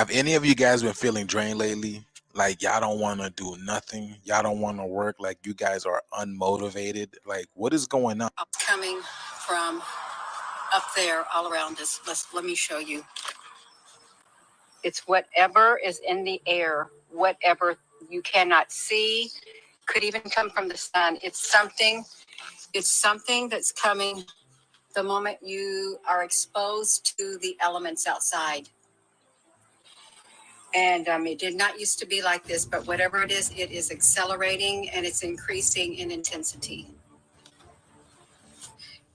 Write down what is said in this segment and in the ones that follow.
Have any of you guys been feeling drained lately? Like y'all don't want to do nothing. Y'all don't want to work. Like you guys are unmotivated. Like what is going on? Coming from up there all around us. Let me show you. It's whatever is in the air, whatever you cannot see, could even come from the sun. It's something that's coming the moment you are exposed to the elements outside. And it did not used to be like this, but whatever it is accelerating and it's increasing in intensity.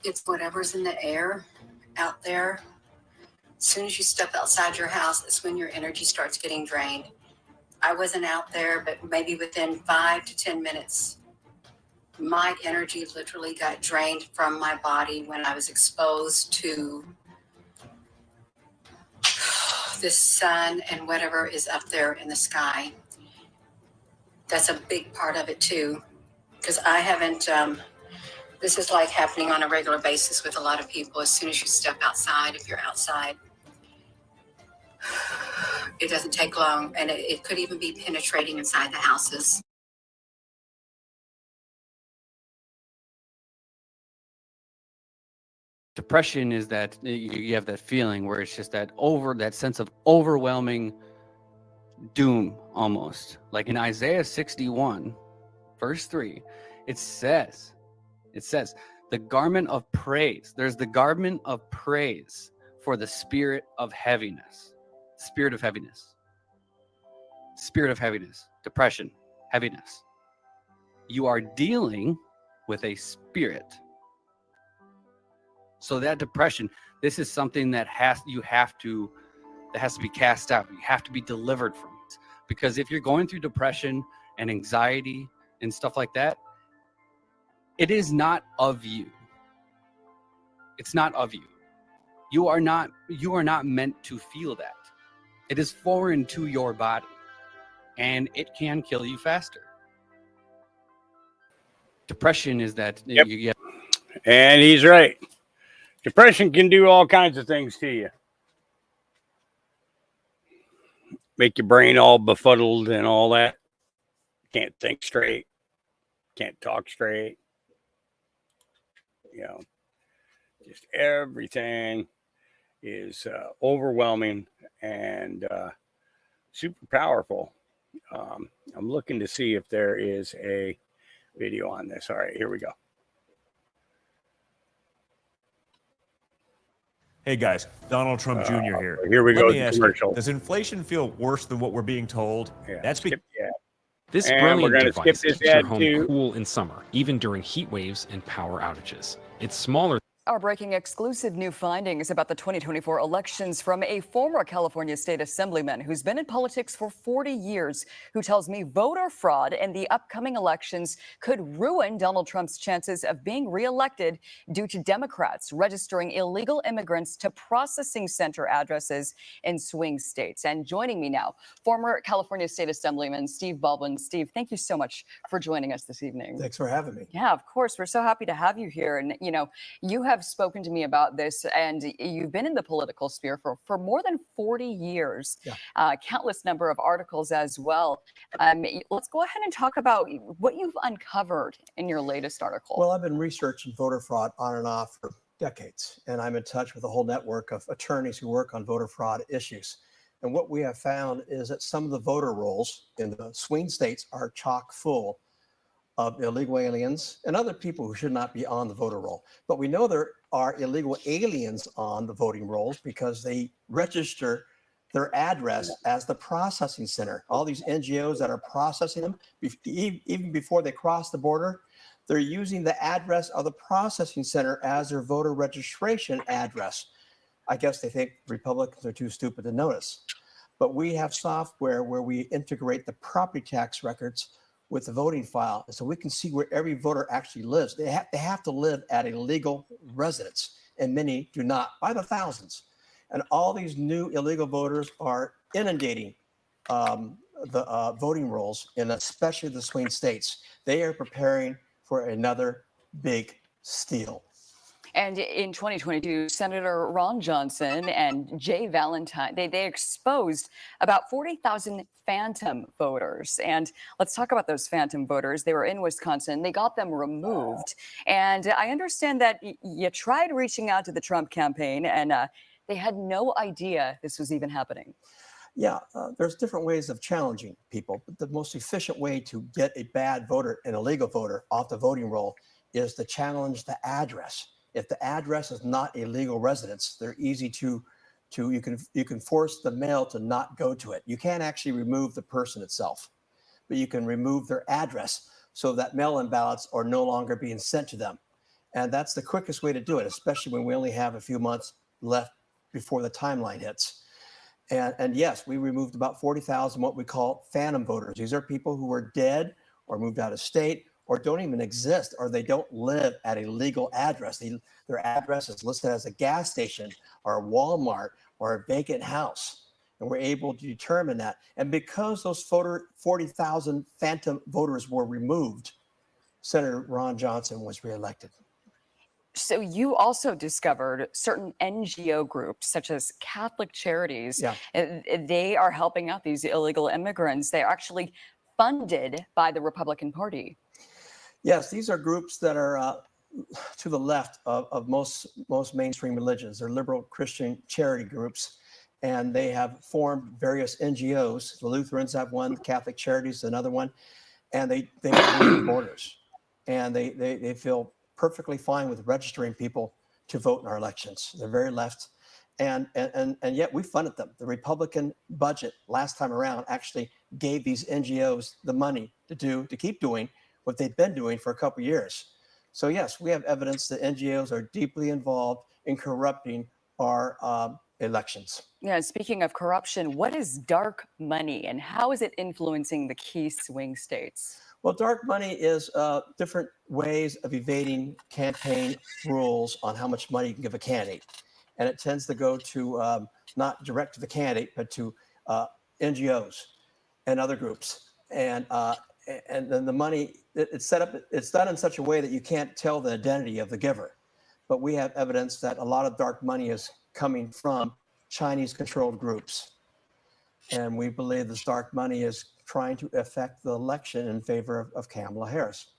It's whatever's in the air out there. As soon as you step outside your house, it's when your energy starts getting drained. I wasn't out there, but maybe within 5 to 10 minutes, my energy literally got drained from my body when I was exposed to the sun and whatever is up there in the sky. That's a big part of it too, because I haven't, this is like happening on a regular basis with a lot of people. As soon as you step outside, if you're outside, it doesn't take long, and it could even be penetrating inside the houses. Depression is that you have that feeling where it's just that sense of overwhelming doom, almost like in Isaiah 61 verse 3. It says the garment of praise. There's the garment of praise for the spirit of heaviness. Spirit of heaviness. Spirit of heaviness. Depression. Heaviness. You are dealing with a spirit. So that depression, this is something that has to be cast out. You have to be delivered from it. Because if you're going through depression and anxiety and stuff like that, it is not of you. It's not of you. You are not meant to feel that. It is foreign to your body, and it can kill you faster. Depression is that you get. And he's right. Depression can do all kinds of things to you. Make your brain all befuddled and all that. Can't think straight. Can't talk straight. You know, just everything is overwhelming and super powerful. I'm looking to see if there is a video on this. All right, here we go. Hey guys, Donald Trump Jr. here. Here we go. Let me ask you, does inflation feel worse than what we're being told? Yeah, That's because this brilliant device keeps your home cool in summer, even during heat waves and power outages. It's smaller. Our breaking exclusive new findings about the 2024 elections from a former California state assemblyman who's been in politics for 40 years, who tells me voter fraud in the upcoming elections could ruin Donald Trump's chances of being reelected due to Democrats registering illegal immigrants to processing center addresses in swing states. And joining me now, former California state assemblyman Steve Baldwin. Steve, thank you so much for joining us this evening. Thanks for having me. Yeah, of course. We're so happy to have you here. And, you have spoken to me about this, and you've been in the political sphere for more than 40 years. Yeah. Countless number of articles as well. Let's go ahead and talk about what you've uncovered in your latest article. Well, I've been researching voter fraud on and off for decades, and I'm in touch with a whole network of attorneys who work on voter fraud issues. And what we have found is that some of the voter rolls in the swing states are chock full of illegal aliens and other people who should not be on the voter roll. But we know there are illegal aliens on the voting rolls because they register their address as the processing center. All these NGOs that are processing them, even before they cross the border, they're using the address of the processing center as their voter registration address. I guess they think Republicans are too stupid to notice. But we have software where we integrate the property tax records with the voting file, so we can see where every voter actually lives. They have to live at a legal residence, and many do not, by the thousands. And all these new illegal voters are inundating the voting rolls, and especially the swing states. They are preparing for another big steal. And in 2022, Senator Ron Johnson and Jay Valentine, they exposed about 40,000 phantom voters. And let's talk about those phantom voters. They were in Wisconsin. They got them removed. And I understand that you tried reaching out to the Trump campaign, and they had no idea this was even happening. Yeah, there's different ways of challenging people, but the most efficient way to get a bad voter, an illegal voter, off the voting roll is to challenge the address. If the address is not a legal residence, they're easy you can force the mail to not go to it. You can't actually remove the person itself, but you can remove their address so that mail-in ballots are no longer being sent to them. And that's the quickest way to do it, especially when we only have a few months left before the timeline hits. And yes, we removed about 40,000 what we call phantom voters. These are people who are dead or moved out of state or don't even exist, or they don't live at a legal address. Their address is listed as a gas station or a Walmart or a vacant house. And we're able to determine that. And because those 40,000 phantom voters were removed, Senator Ron Johnson was reelected. So you also discovered certain NGO groups, such as Catholic Charities. Yeah. They are helping out these illegal immigrants. They're actually funded by the Republican Party. Yes, these are groups that are to the left of most mainstream religions. They're liberal Christian charity groups, and they have formed various NGOs. The Lutherans have one, the Catholic Charities another one, and they don't believe in borders, and they feel perfectly fine with registering people to vote in our elections. They're very left, and yet we funded them. The Republican budget last time around actually gave these NGOs the money to keep doing what they've been doing for a couple of years. So yes, we have evidence that NGOs are deeply involved in corrupting our elections. Yeah, speaking of corruption, what is dark money and how is it influencing the key swing states? Well, dark money is different ways of evading campaign rules on how much money you can give a candidate. And it tends to go to not direct to the candidate, but to NGOs and other groups. And then the money, it's set up, it's done in such a way that you can't tell the identity of the giver. But we have evidence that a lot of dark money is coming from Chinese-controlled groups. And we believe this dark money is trying to affect the election in favor of Kamala Harris.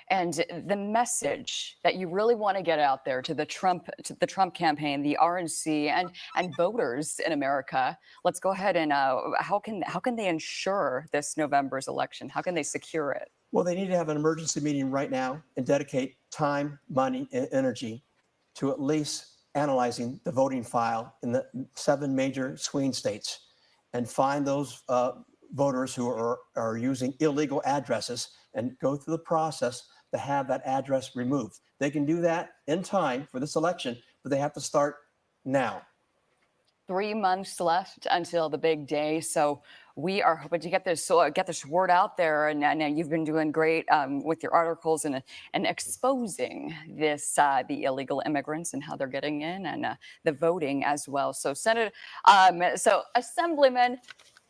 And the message that you really want to get out there to the Trump campaign, the RNC, and voters in America. Let's go ahead and how can they ensure this November's election? How can they secure it? Well, they need to have an emergency meeting right now and dedicate time, money, and energy to at least analyzing the voting file in the 7 major swing states and find those voters who are using illegal addresses and go through the process to have that address removed. They can do that in time for this election, but they have to start now. 3 months left until the big day, so we are hoping to get this word out there. And you've been doing great with your articles and exposing this the illegal immigrants and how they're getting in, and the voting as well. So Assemblyman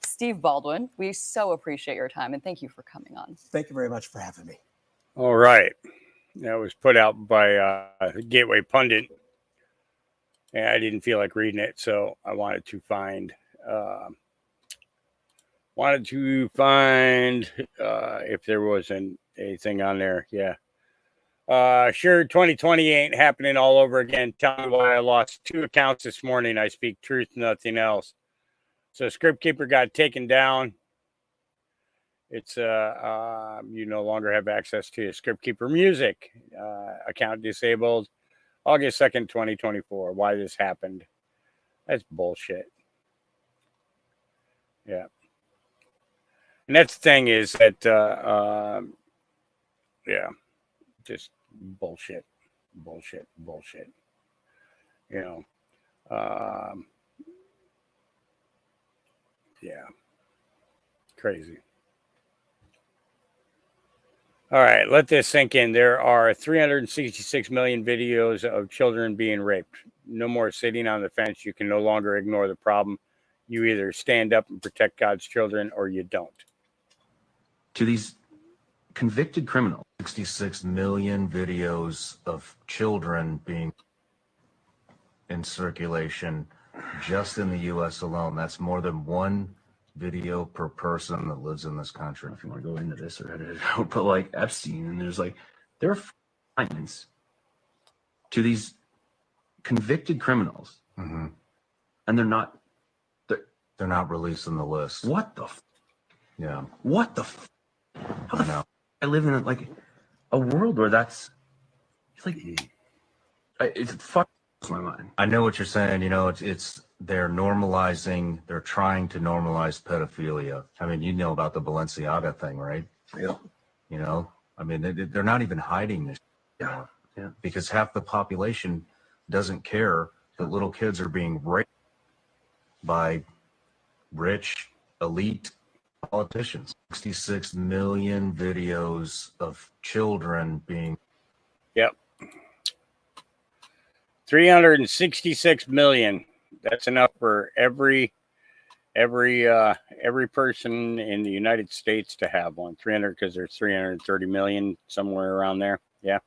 Steve Baldwin, we so appreciate your time and thank you for coming on. Thank you very much for having me. All right, that was put out by Gateway Pundit. And I didn't feel like reading it, so I wanted to find if there was anything on there. Yeah. Sure, 2020 ain't happening all over again. Tell me why I lost 2 accounts this morning. I speak truth, nothing else. So Script Keeper got taken down. It's you no longer have access to Script Keeper Music. Account disabled. August 2nd, 2024. Why this happened. That's bullshit. Yeah. And that's the thing is that, yeah, just bullshit. You know, yeah, crazy. All right, let this sink in. There are 366 million videos of children being raped. No more sitting on the fence. You can no longer ignore the problem. You either stand up and protect God's children or you don't. To these convicted criminals, 66 million videos of children being in circulation just in the U.S. alone. That's more than 1 video per person that lives in this country. If you want to go into this or edit it out, but like Epstein, and there are fines to these convicted criminals, and they're not releasing the list. What the? Yeah. What the? How the? I know. I live in like a world where that's like it's fucks my mind. I know what you're saying. You know, it's. They're trying to normalize pedophilia. I mean, you know about the Balenciaga thing, right? Yeah. You know, I mean, they're not even hiding this. Yeah. Yeah. Because half the population doesn't care that little kids are being raped by rich, elite politicians. 66 million videos of children being. Yep. 366 million. That's enough for every person in the United States to have one. 300 because there's 330 million somewhere around there. Yeah.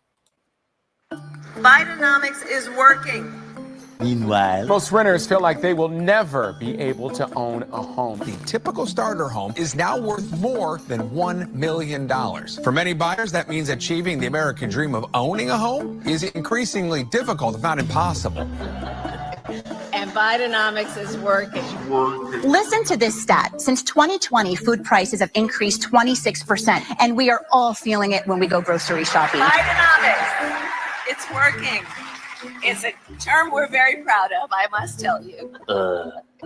Bidenomics is working. Meanwhile, most renters feel like they will never be able to own a home. The typical starter home is now worth more than $1 million. For many buyers, that means achieving the American dream of owning a home is increasingly difficult, if not impossible. And Bidenomics is working. Listen to this stat. Since 2020, food prices have increased 26%, and we are all feeling it when we go grocery shopping. Bidenomics, it's working. It's a term we're very proud of, I must tell you.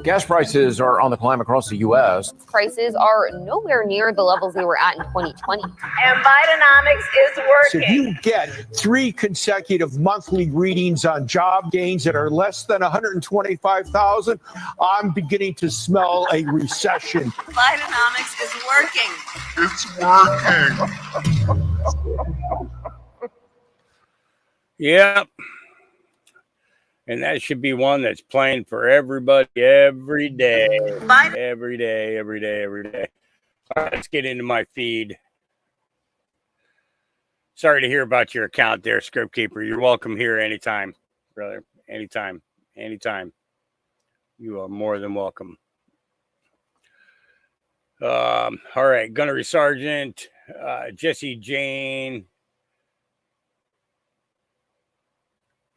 Gas prices are on the climb across the U.S. Prices are nowhere near the levels they were at in 2020. And Bidenomics is working. So you get 3 consecutive monthly readings on job gains that are less than 125,000. I'm beginning to smell a recession. Bidenomics is working. It's working. Yep. And that should be one that's playing for everybody every day. Every day. All right, let's get into my feed. Sorry to hear about your account there, Script Keeper. You're welcome here anytime, brother. Anytime. You are more than welcome. All right, Gunnery Sergeant, Jesse Jane.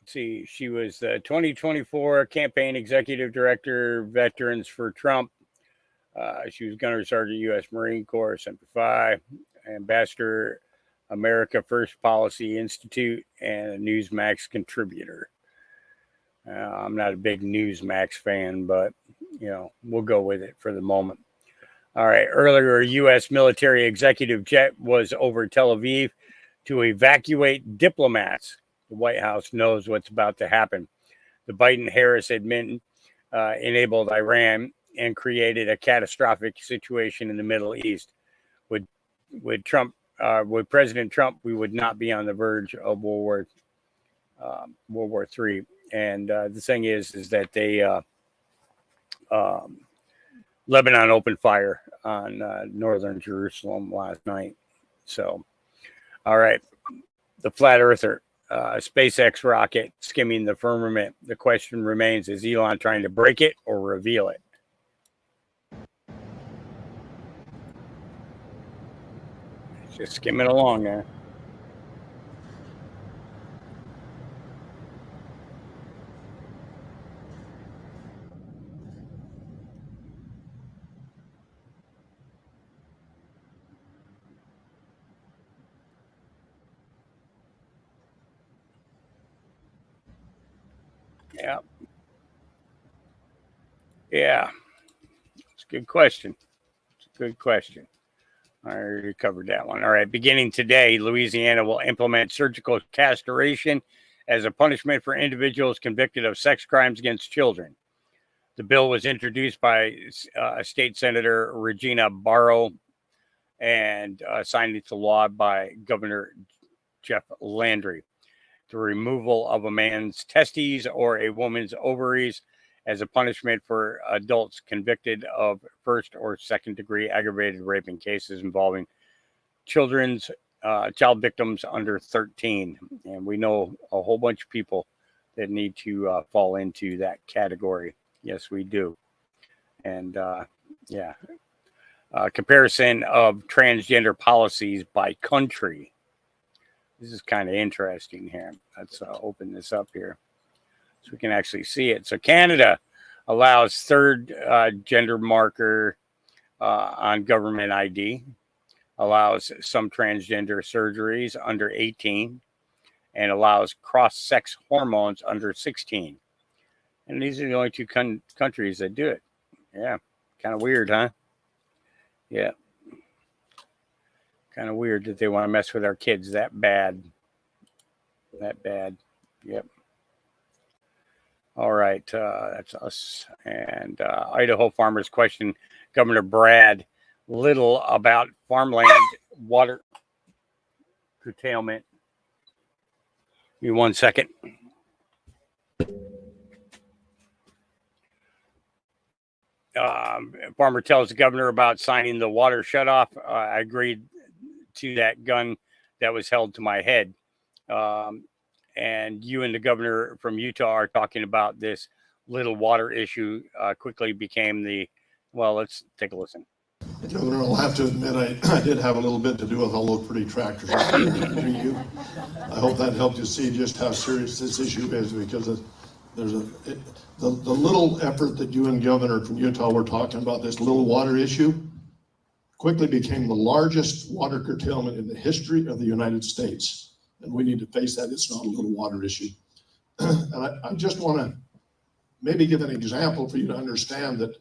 See, she was the 2024 campaign executive director, Veterans for Trump. She was Gunnery Sergeant, U.S. Marine Corps, Semper Fi, Ambassador, America First Policy Institute, and a Newsmax contributor. I'm not a big Newsmax fan, but, we'll go with it for the moment. All right, earlier, a U.S. military executive jet was over Tel Aviv to evacuate diplomats. The White House knows what's about to happen. The Biden-Harris admin enabled Iran and created a catastrophic situation in the Middle East. With President Trump, we would not be on the verge of World War III. And the thing is that they Lebanon opened fire on northern Jerusalem last night. So, all right, the flat earther. SpaceX rocket skimming the firmament. The question remains, is Elon trying to break it or reveal it? Just skimming along there. Yeah. It's a good question. I already covered that one. All right. Beginning today, Louisiana will implement surgical castration as a punishment for individuals convicted of sex crimes against children. The bill was introduced by State Senator Regina Barrow and signed into law by Governor Jeff Landry. The removal of a man's testes or a woman's ovaries as a punishment for adults convicted of first or second degree aggravated rape in cases involving child victims under 13. And we know a whole bunch of people that need to fall into that category. Yes, we do. And comparison of transgender policies by country. This is kind of interesting here. Let's open this up here so we can actually see it. So Canada allows third gender marker on government ID, allows some transgender surgeries under 18, and allows cross-sex hormones under 16. And these are the only two countries that do it. Yeah, kind of weird, huh? Yeah. Kind of weird that they want to mess with our kids that bad. Yep. All right. That's us. And Idaho farmers question Governor Brad Little about farmland water curtailment. Give me 1 second. Farmer tells the governor about signing the water shutoff. I agreed to that gun that was held to my head. and you and the governor from Utah are talking about this little water issue, quickly became the, well, let's take a listen. Governor, I'll have to admit I did have a little bit to do with all those pretty tractors to you. I hope that helped you see just how serious this issue is, because there's the little effort that you and Governor from Utah were talking about, this little water issue, quickly became the largest water curtailment in the history of the United States. And we need to face that. It's not a little water issue. And I just want to maybe give an example for you to understand that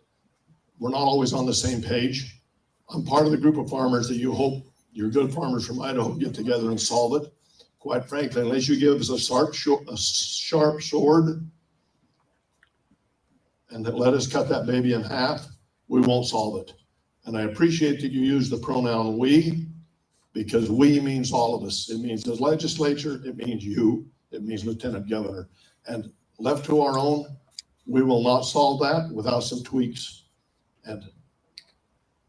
we're not always on the same page. I'm part of the group of farmers that you hope your good farmers from Idaho get together and solve it. Quite frankly, unless you give us a sharp sword and that let us cut that baby in half, we won't solve it. And I appreciate that you use the pronoun we, because we means all of us. It means the legislature, it means you, it means Lieutenant Governor. And left to our own, we will not solve that without some tweaks. And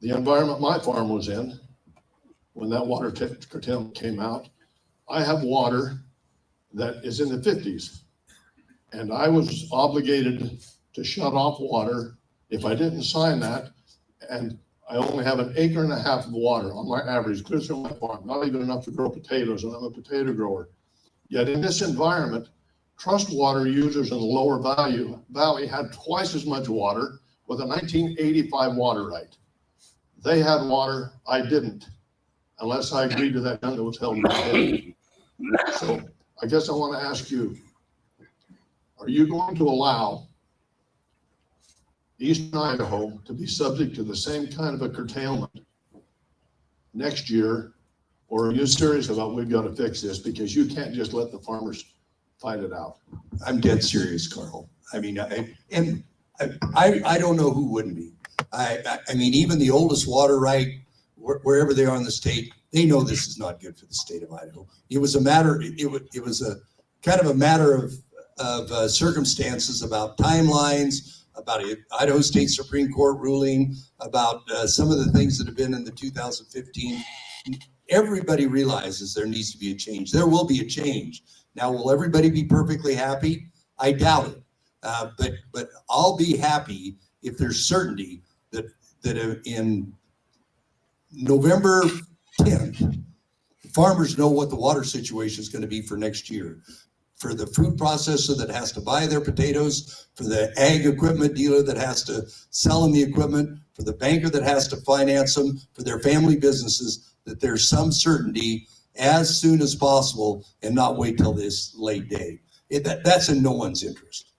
the environment my farm was in, when that water curtailment came out, I have water that is in the 50s. And I was obligated to shut off water if I didn't sign that. And I only have 1.5 acres of water on my average, clear through my farm, not even enough to grow potatoes, and I'm a potato grower. Yet in this environment, trust water users in the lower valley had twice as much water with a 1985 water right. They had water, I didn't, unless I agreed to that gun that was held in my head. So I guess I want to ask you, are you going to allow Eastern Idaho to be subject to the same kind of a curtailment next year? Or are you serious about we've got to fix this, because you can't just let the farmers fight it out? I'm dead serious, Carl. I mean, I don't know who wouldn't be. I mean, even the oldest water right, wherever they are in the state, they know this is not good for the state of Idaho. It was a matter, it was a kind of a matter of circumstances, about timelines, about Idaho State Supreme Court ruling, about some of the things that have been in the 2015. Everybody realizes there needs to be a change. There will be a change. Now, will everybody be perfectly happy? I doubt it. But I'll be happy if there's certainty that in November 10th, farmers know what the water situation is going to be for next year. For the fruit processor that has to buy their potatoes, for the ag equipment dealer that has to sell them the equipment, for the banker that has to finance them, for their family businesses, that there's some certainty as soon as possible and not wait till this late day. That's in no one's interest.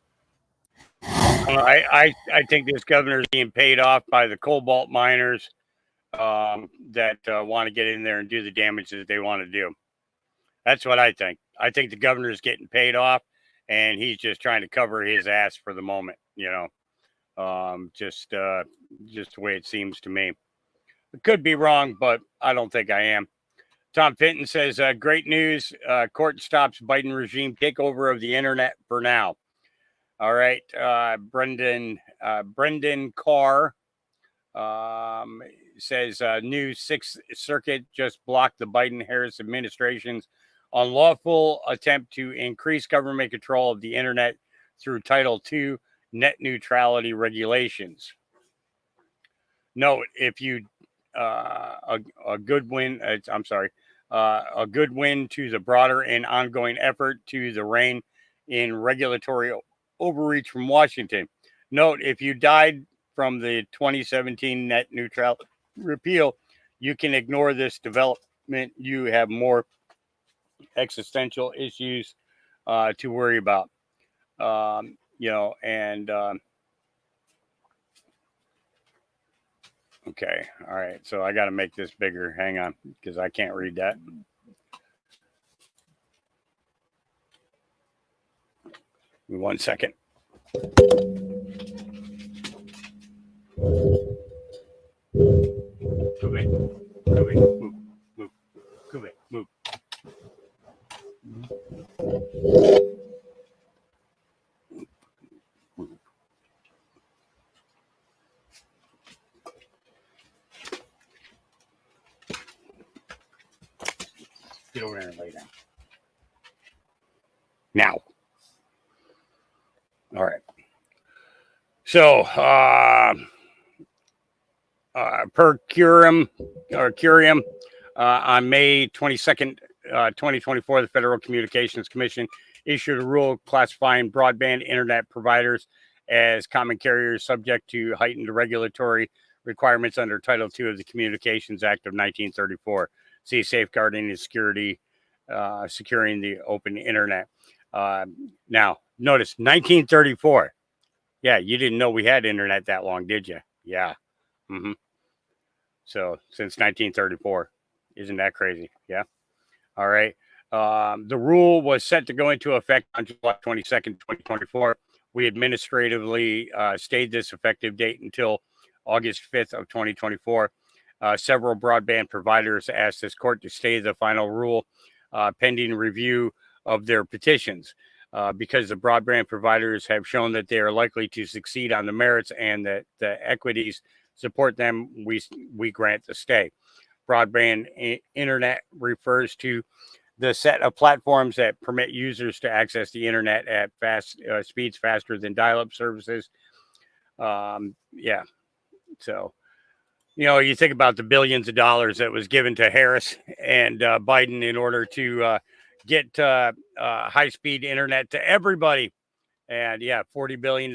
I think this governor is being paid off by the cobalt miners that want to get in there and do the damage that they want to do. That's what I think. I think the governor is getting paid off, and he's just trying to cover his ass for the moment. You know, just the way it seems to me. It could be wrong, but I don't think I am. Tom Fenton says, great news. Court stops Biden regime takeover of the internet for now. All right. Brendan Carr says, new Sixth Circuit just blocked the Biden-Harris administration's unlawful attempt to increase government control of the internet through Title II net neutrality regulations. Note, if you a good win. A good win to the broader and ongoing effort to the rein in regulatory overreach from Washington. Note, if you died from the 2017 net neutrality repeal, you can ignore this development. You have more existential issues to worry about. You know, and okay. All right. So I got to make this bigger. Hang on, because I can't read that. Give me 1 second. Move. Get over there and lay down. now. All right. So, per curiam, on May 22nd, 2024, the Federal Communications Commission issued a rule classifying broadband internet providers as common carriers subject to heightened regulatory requirements under Title II of the Communications Act of 1934. See, safeguarding and security, securing the open internet. Now, notice 1934. Yeah, you didn't know we had internet that long, did you? Yeah. Mm-hmm. So since 1934, isn't that crazy? Yeah. All right. The rule was set to go into effect on July 22nd, 2024. We administratively stayed this effective date until August 5th of 2024. Several broadband providers asked this court to stay the final rule pending review of their petitions because the broadband providers have shown that they are likely to succeed on the merits and that the equities support them. We grant the stay. Broadband internet refers to the set of platforms that permit users to access the internet at fast speeds faster than dial-up services. Yeah. So, you know, you think about the billions of dollars that was given to Harris and Biden in order to get high-speed internet to everybody. And yeah, $40 billion.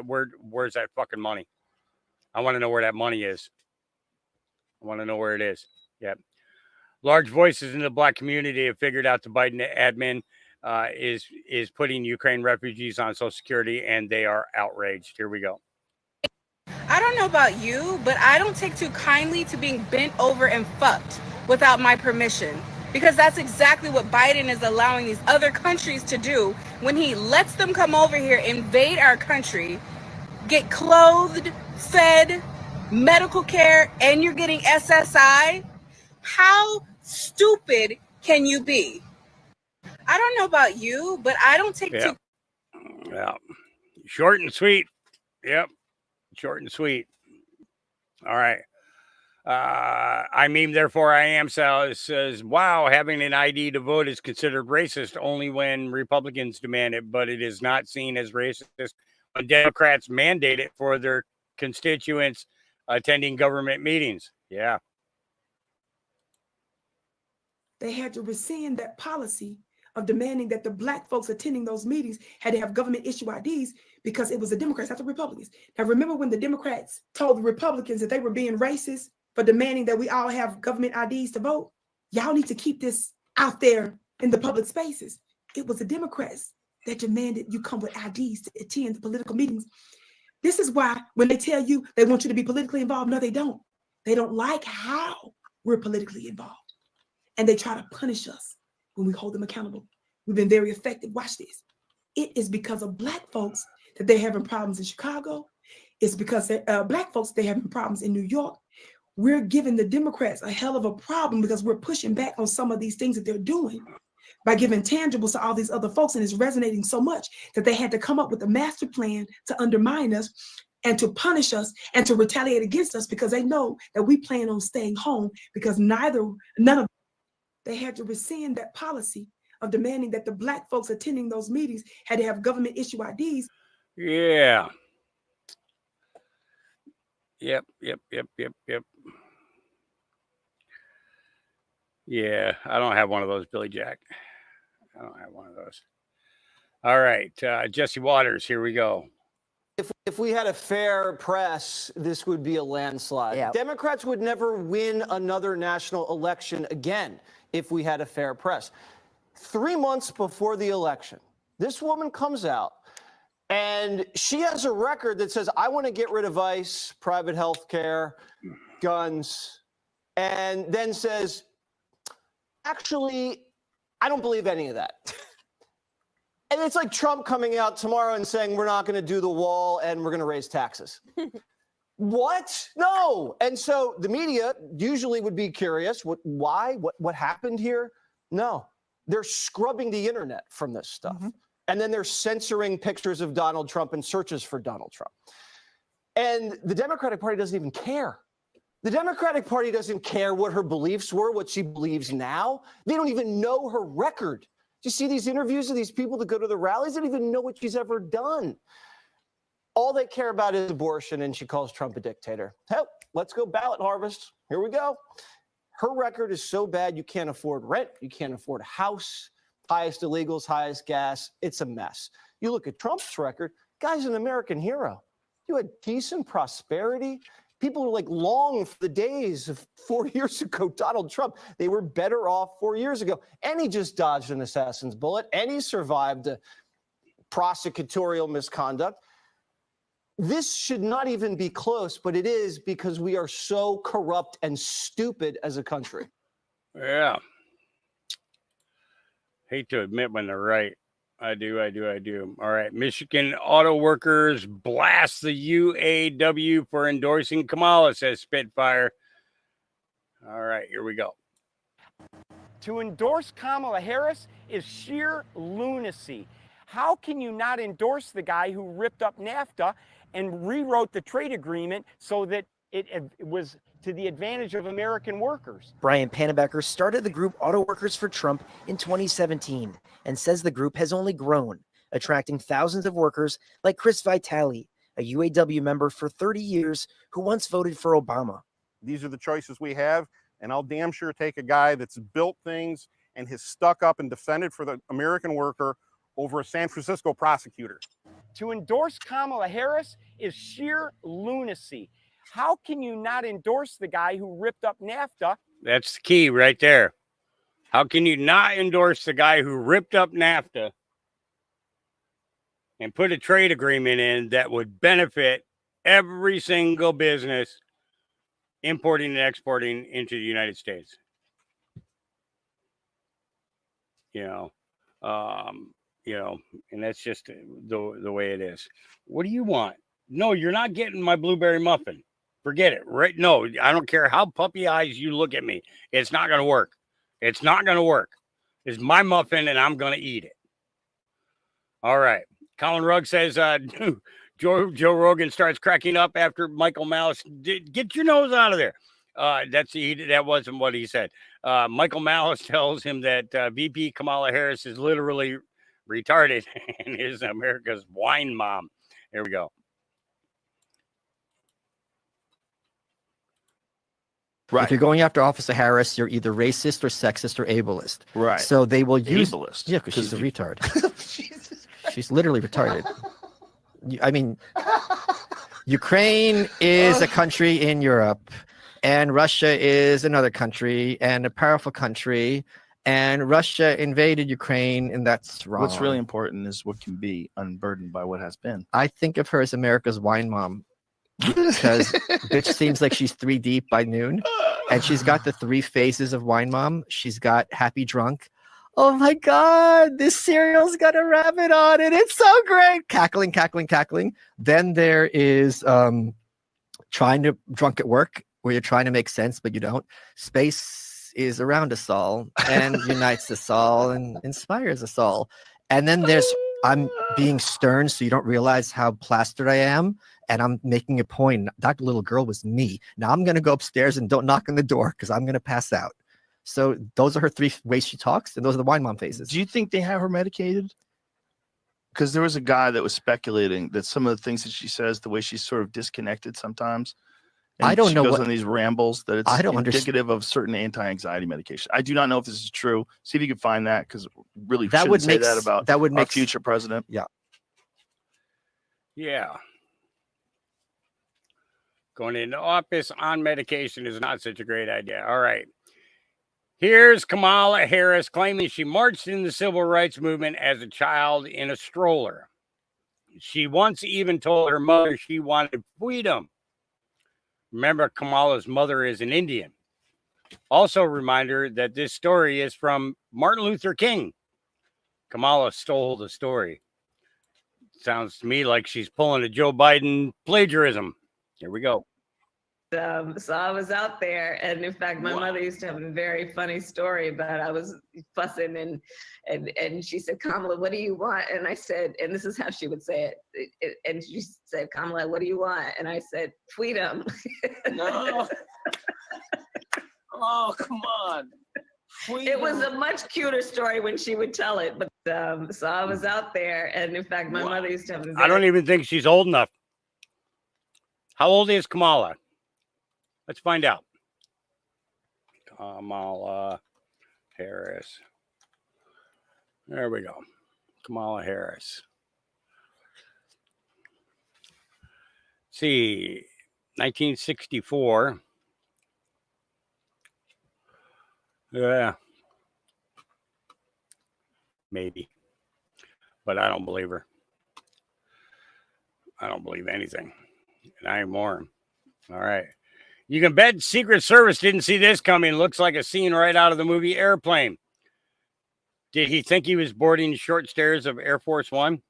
Where's that fucking money? I want to know where that money is. I want to know where it is. Yep. Large voices in the Black community have figured out the Biden admin is putting Ukraine refugees on Social Security, and they are outraged. Here we go. I don't know about you, but I don't take too kindly to being bent over and fucked without my permission. Because that's exactly what Biden is allowing these other countries to do when he lets them come over here, invade our country, get clothed, fed, medical care, and you're getting SSI. How stupid can you be? I don't know about you, but I don't take too... Yeah. Short and sweet. Yep. Short and sweet. All right. I mean, therefore I am says, wow, having an ID to vote is considered racist only when Republicans demand it, but it is not seen as racist when Democrats mandate it for their constituents attending government meetings. Yeah. They had to rescind that policy of demanding that the Black folks attending those meetings had to have government issue IDs because it was the Democrats, not the Republicans. Now, remember when the Democrats told the Republicans that they were being racist for demanding that we all have government IDs to vote? Y'all need to keep this out there in the public spaces. It was the Democrats that demanded you come with IDs to attend the political meetings. This is why when they tell you they want you to be politically involved, no, they don't. They don't like how we're politically involved. And they try to punish us when we hold them accountable. We've been very effective. Watch this. It is because of Black folks that they're having problems in Chicago. It's because Black folks, they're having problems in New York. We're giving the Democrats a hell of a problem because we're pushing back on some of these things that they're doing by giving tangibles to all these other folks. And it's resonating so much that they had to come up with a master plan to undermine us and to punish us and to retaliate against us because they know that we plan on staying home because none of they had to rescind that policy of demanding that the Black folks attending those meetings had to have government issue IDs. Yeah. Yep. Yeah, I don't have one of those, Billy Jack. I don't have one of those. All right, Jesse Waters, here we go. If we had a fair press, this would be a landslide. Yeah. Democrats would never win another national election again if we had a fair press. 3 months before the election, this woman comes out and she has a record that says, I want to get rid of ICE, private health care, guns, and then says, actually, I don't believe any of that. And it's like Trump coming out tomorrow and saying, we're not going to do the wall and we're going to raise taxes. What? No. And so the media usually would be curious. Why? What happened here? No. They're scrubbing the internet from this stuff. Mm-hmm. And then they're censoring pictures of Donald Trump and searches for Donald Trump. And the Democratic Party doesn't even care. The Democratic Party doesn't care what her beliefs were, what she believes now. They don't even know her record. Do you see these interviews of these people that go to the rallies? They don't even know what she's ever done. All they care about is abortion, and she calls Trump a dictator. Hell, let's go ballot harvest. Here we go. Her record is so bad you can't afford rent, you can't afford a house, highest illegals, highest gas. It's a mess. You look at Trump's record, guy's an American hero. You had peace and prosperity. People were like long for the days of 4 years ago, Donald Trump. They were better off 4 years ago. And he just dodged an assassin's bullet, and he survived a prosecutorial misconduct. This should not even be close, but it is because we are so corrupt and stupid as a country. Yeah. Hate to admit when they're right. I do. All right. Michigan auto workers blast the UAW for endorsing Kamala, says Spitfire. All right, here we go. To endorse Kamala Harris is sheer lunacy. How can you not endorse the guy who ripped up NAFTA and rewrote the trade agreement so that it was to the advantage of American workers? Brian Pannebecker started the group Auto Workers for Trump in 2017 and says the group has only grown, attracting thousands of workers like Chris Vitale, a UAW member for 30 years who once voted for Obama. These are the choices we have, and I'll damn sure take a guy that's built things and has stuck up and defended for the American worker over a San Francisco prosecutor. To endorse Kamala Harris is sheer lunacy. How can you not endorse the guy who ripped up NAFTA? That's the key right there. How can you not endorse the guy who ripped up NAFTA and put a trade agreement in that would benefit every single business importing and exporting into the United States? And that's just the way it is. What do you want? No, you're not getting my blueberry muffin. Forget it. Right? No, I don't care how puppy eyes you look at me. It's not going to work. It's not going to work. It's my muffin, and I'm going to eat it. All right. Colin Rugg says Joe Rogan starts cracking up after Michael Malice. Get your nose out of there. That wasn't what he said. Michael Malice tells him that VP Kamala Harris is literally retarded and is America's wine mom. Here we go. Right. If you're going after Officer Harris, you're either racist or sexist or ableist. Right. So they will use ableist. Yeah, because she's a retard. She's literally retarded. I mean, Ukraine is a country in Europe, and Russia is another country and a powerful country, and Russia invaded Ukraine, and that's wrong. What's really important is what can be unburdened by what has been. I think of her as America's wine mom, because bitch seems like she's 3 deep by noon, and she's got the 3 phases of wine mom. She's got happy drunk. Oh my God, this cereal's got a rabbit on it. It's so great. Cackling, cackling, cackling. Then there is trying to drunk at work, where you're trying to make sense, but you don't. Space is around us all and unites us all and inspires us all. And then there's I'm being stern so you don't realize how plastered I am. And I'm making a point. That little girl was me. Now I'm going to go upstairs and don't knock on the door because I'm going to pass out. So those are her 3 ways she talks, and those are the wine mom phases. Do you think they have her medicated? Because there was a guy that was speculating that some of the things that she says, the way she's sort of disconnected sometimes, and I don't know goes what on these rambles, that it's I don't indicative of certain anti-anxiety medication. I do not know if this is true. See if you can find that, because really that shouldn't would say make that about that would our make future president. Yeah. Yeah. Going into office on medication is not such a great idea. All right. Here's Kamala Harris claiming she marched in the civil rights movement as a child in a stroller. She once even told her mother she wanted freedom. Remember, Kamala's mother is an Indian. Also, reminder that this story is from Martin Luther King. Kamala stole the story. Sounds to me like she's pulling a Joe Biden plagiarism. Here we go. So I was out there, and in fact, my mother used to have a very funny story about I was fussing, and she said, "Kamala, what do you want?" And I said, and this is how she would say it, and she said, "Kamala, what do you want?" And I said, "Freedom." No. Oh, come on. It was a much cuter story when she would tell it, but so I was out there, and in fact, my mother used to have a I don't very even think she's old enough. How old is Kamala? Let's find out. Kamala Harris. There we go. Kamala Harris. See, 1964. Yeah. Maybe. But I don't believe her. I don't believe anything. Not anymore. All right. You can bet Secret Service didn't see this coming. Looks like a scene right out of the movie Airplane. Did he think he was boarding short stairs of Air Force One?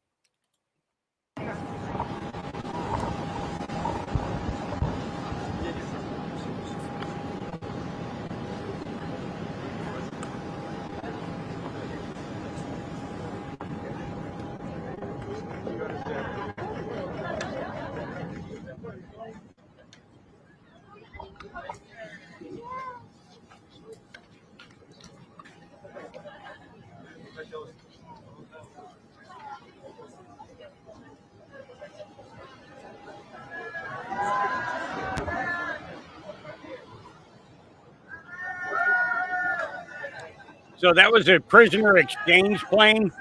So that was a prisoner exchange plane?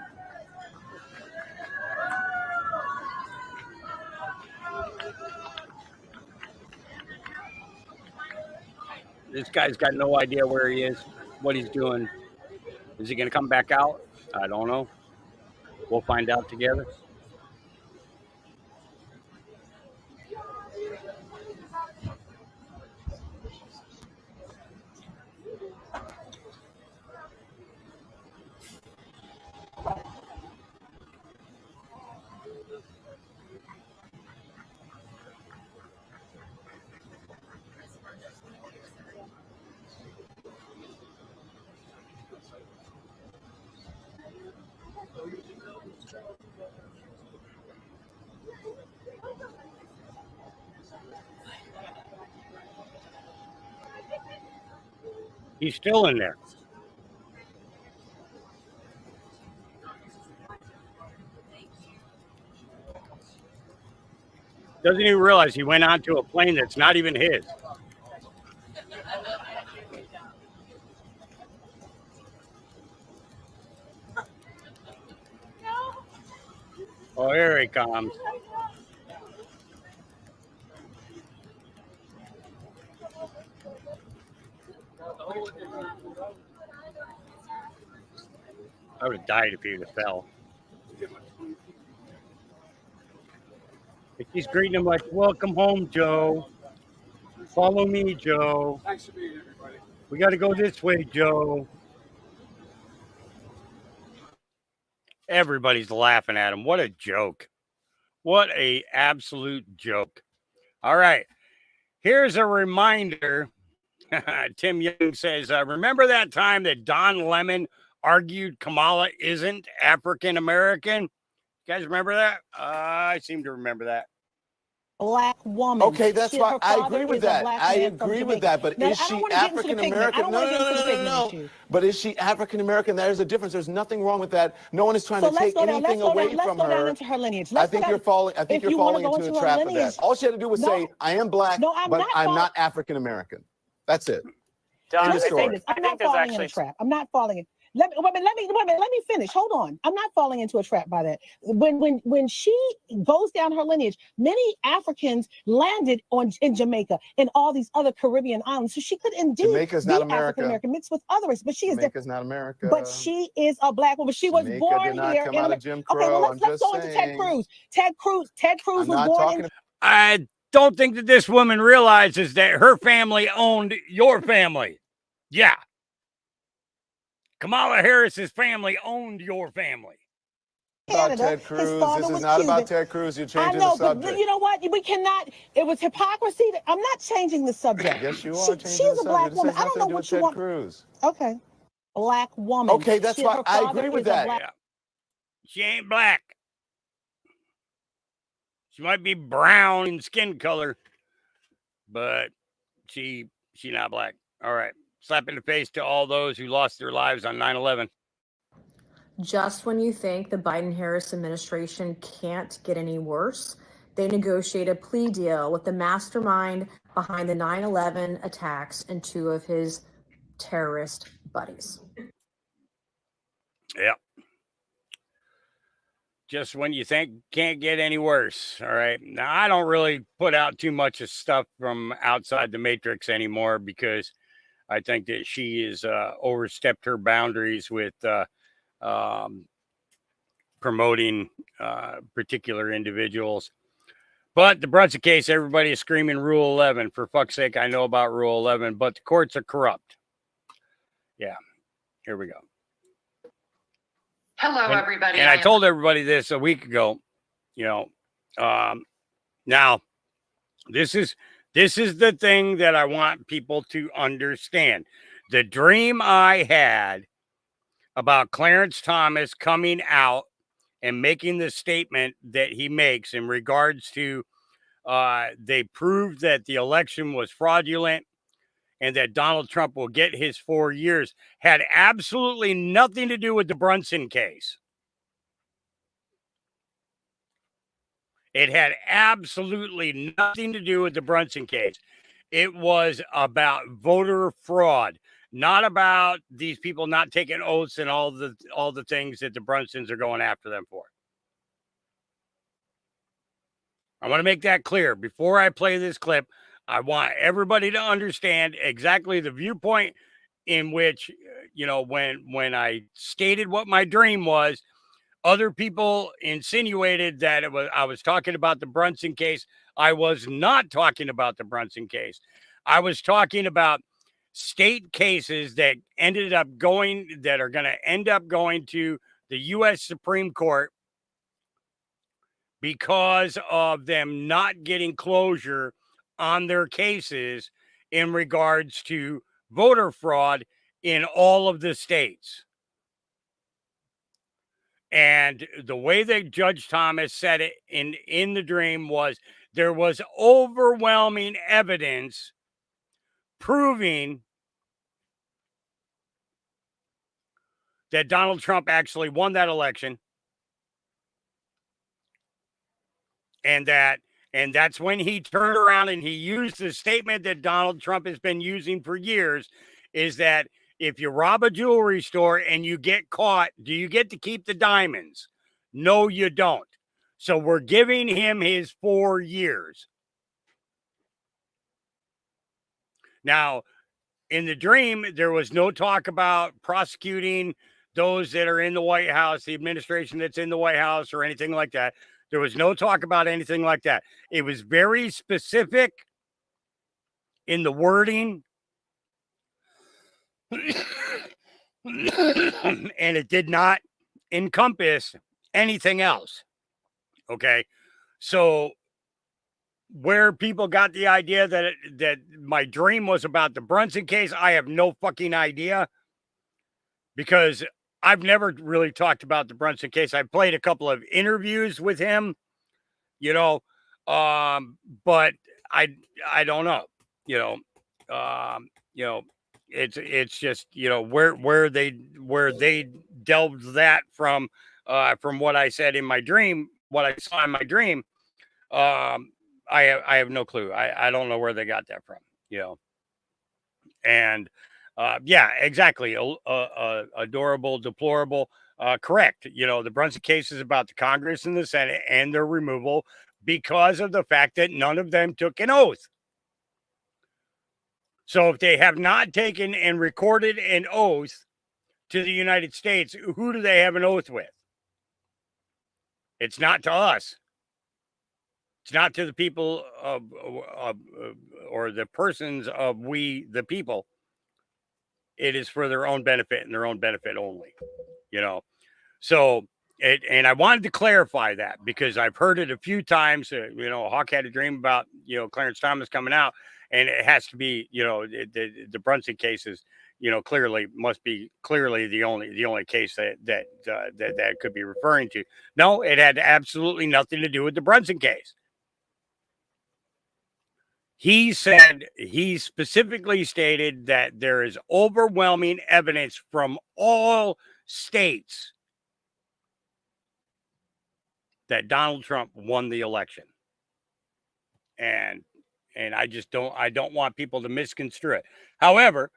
This guy's got no idea where he is, what he's doing. Is he going to come back out? I don't know. We'll find out together. He's still in there. Doesn't even realize he went onto a plane that's not even his. Oh, here he comes. I would have died if he'd have fell. He's greeting him like, welcome home, Joe. Follow me, Joe. Thanks for being here, everybody. We got to go this way, Joe. Everybody's laughing at him. What a joke. What a absolute joke. All right. Here's a reminder. Tim Young says, remember that time that Don Lemon argued Kamala isn't African American? You guys remember that? I seem to remember that. Black woman. Okay, that's why I agree with that. I agree with that. But is she African American? No. But is she African American? There's a difference. There's nothing wrong with that. No one is trying to take anything away from her. Let's go down into her lineage. I think you're falling. I think you're falling into a trap of that. All she had to do was say, "I am black, but I'm not African American." That's it. Let me say this. I'm not falling in a trap. I'm not falling in. Let me finish. Hold on. I'm not falling into a trap by that. When she goes down her lineage, many Africans landed in Jamaica and all these other Caribbean islands. So she could indeed Jamaica's be not America. African American mixed with other races. But she is Jamaica's not America. But she is a black woman. She was Jamaica born did not here come in out of Jim Crow. Okay, well let's go into Ted Cruz. Ted Cruz was born in. I don't think that this woman realizes that her family owned your family. Yeah. Kamala Harris's family owned your family. About Ted Cruz. This is not about Ted Cruz. You're changing the subject. But you know what? We cannot. It was hypocrisy. I'm not changing the subject. Yes, you are changing the subject. She's a black woman. I don't know what you want. Cruz. Okay. Black woman. Okay, that's why I agree with that. Yeah. She ain't black. She might be brown in skin color, but she not black. All right. slap in the face to all those who lost their lives on 9/11. Just when you think the Biden-Harris administration can't get any worse, they negotiate a plea deal with the mastermind behind the 9/11 attacks and 2 of his terrorist buddies. Yeah. Just when you think can't get any worse. All right. Now, I don't really put out too much of stuff from outside the matrix anymore because I think that she has overstepped her boundaries with promoting particular individuals. But the Brunson case, everybody is screaming Rule 11. For fuck's sake, I know about Rule 11, but the courts are corrupt. Yeah, here we go. Hello, everybody. And I told everybody this a week ago. You know, now this is the thing that I want people to understand. The dream I had about Clarence Thomas coming out and making the statement that he makes in regards to they proved that the election was fraudulent and that Donald Trump will get his 4 years had absolutely nothing to do with the Brunson case. It had absolutely nothing to do with the Brunson case. It was about voter fraud, not about these people not taking oaths and all the things that the Brunsons are going after them for. I want to make that clear. Before I play this clip, I want everybody to understand exactly the viewpoint in which, you know, when I stated what my dream was, other people insinuated that I was talking about the Brunson case. I was not talking about the Brunson case. I was talking about state cases that are going to end up going to the U.S. Supreme Court because of them not getting closure on their cases in regards to voter fraud in all of the states. And the way that Judge Thomas said it in the dream was there was overwhelming evidence proving that Donald Trump actually won that election. And that's when he turned around and he used the statement that Donald Trump has been using for years, is that if you rob a jewelry store and you get caught, do you get to keep the diamonds? No, you don't. So we're giving him his 4 years. Now, in the dream, there was no talk about prosecuting those that are in the White House, the administration that's in the White House, or anything like that. There was no talk about anything like that. It was very specific in the wording. And it did not encompass anything else. Okay. So where people got the idea that my dream was about the Brunson case, I have no fucking idea, because I've never really talked about the Brunson case. I played a couple of interviews with him, you know, but I don't know, you know, it's just, you know, where they delved that from what I said in my dream, what I saw in my dream. I have no clue. I don't know where they got that from, you know. And yeah, exactly. Adorable, deplorable, correct. You know, the Brunson case is about the Congress and the Senate and their removal because of the fact that none of them took an oath. So if they have not taken and recorded an oath to the United States, who do they have an oath with? It's not to us. It's not to the people or the persons of we, the people. It is for their own benefit and their own benefit only, you know. So, and I wanted to clarify that because I've heard it a few times. You know, Hawk had a dream about, you know, Clarence Thomas coming out, and it has to be, you know, the Brunson cases, you know, must be the only case that could be referring to. No, it had absolutely nothing to do with the Brunson case. He said, he specifically stated that there is overwhelming evidence from all states that Donald Trump won the election. And I don't want people to misconstrue it. However,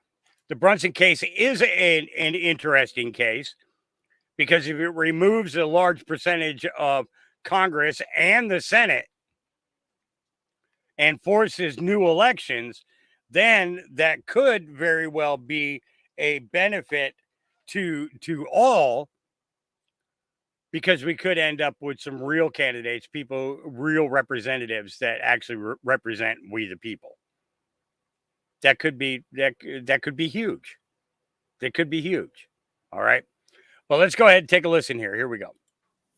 the Brunson case is an interesting case because if it removes a large percentage of Congress and the Senate and forces new elections, then that could very well be a benefit to all, because we could end up with some real candidates, people, real representatives that actually represent we the people. That could be huge. That could be huge. All right. Well, let's go ahead and take a listen here. Here we go.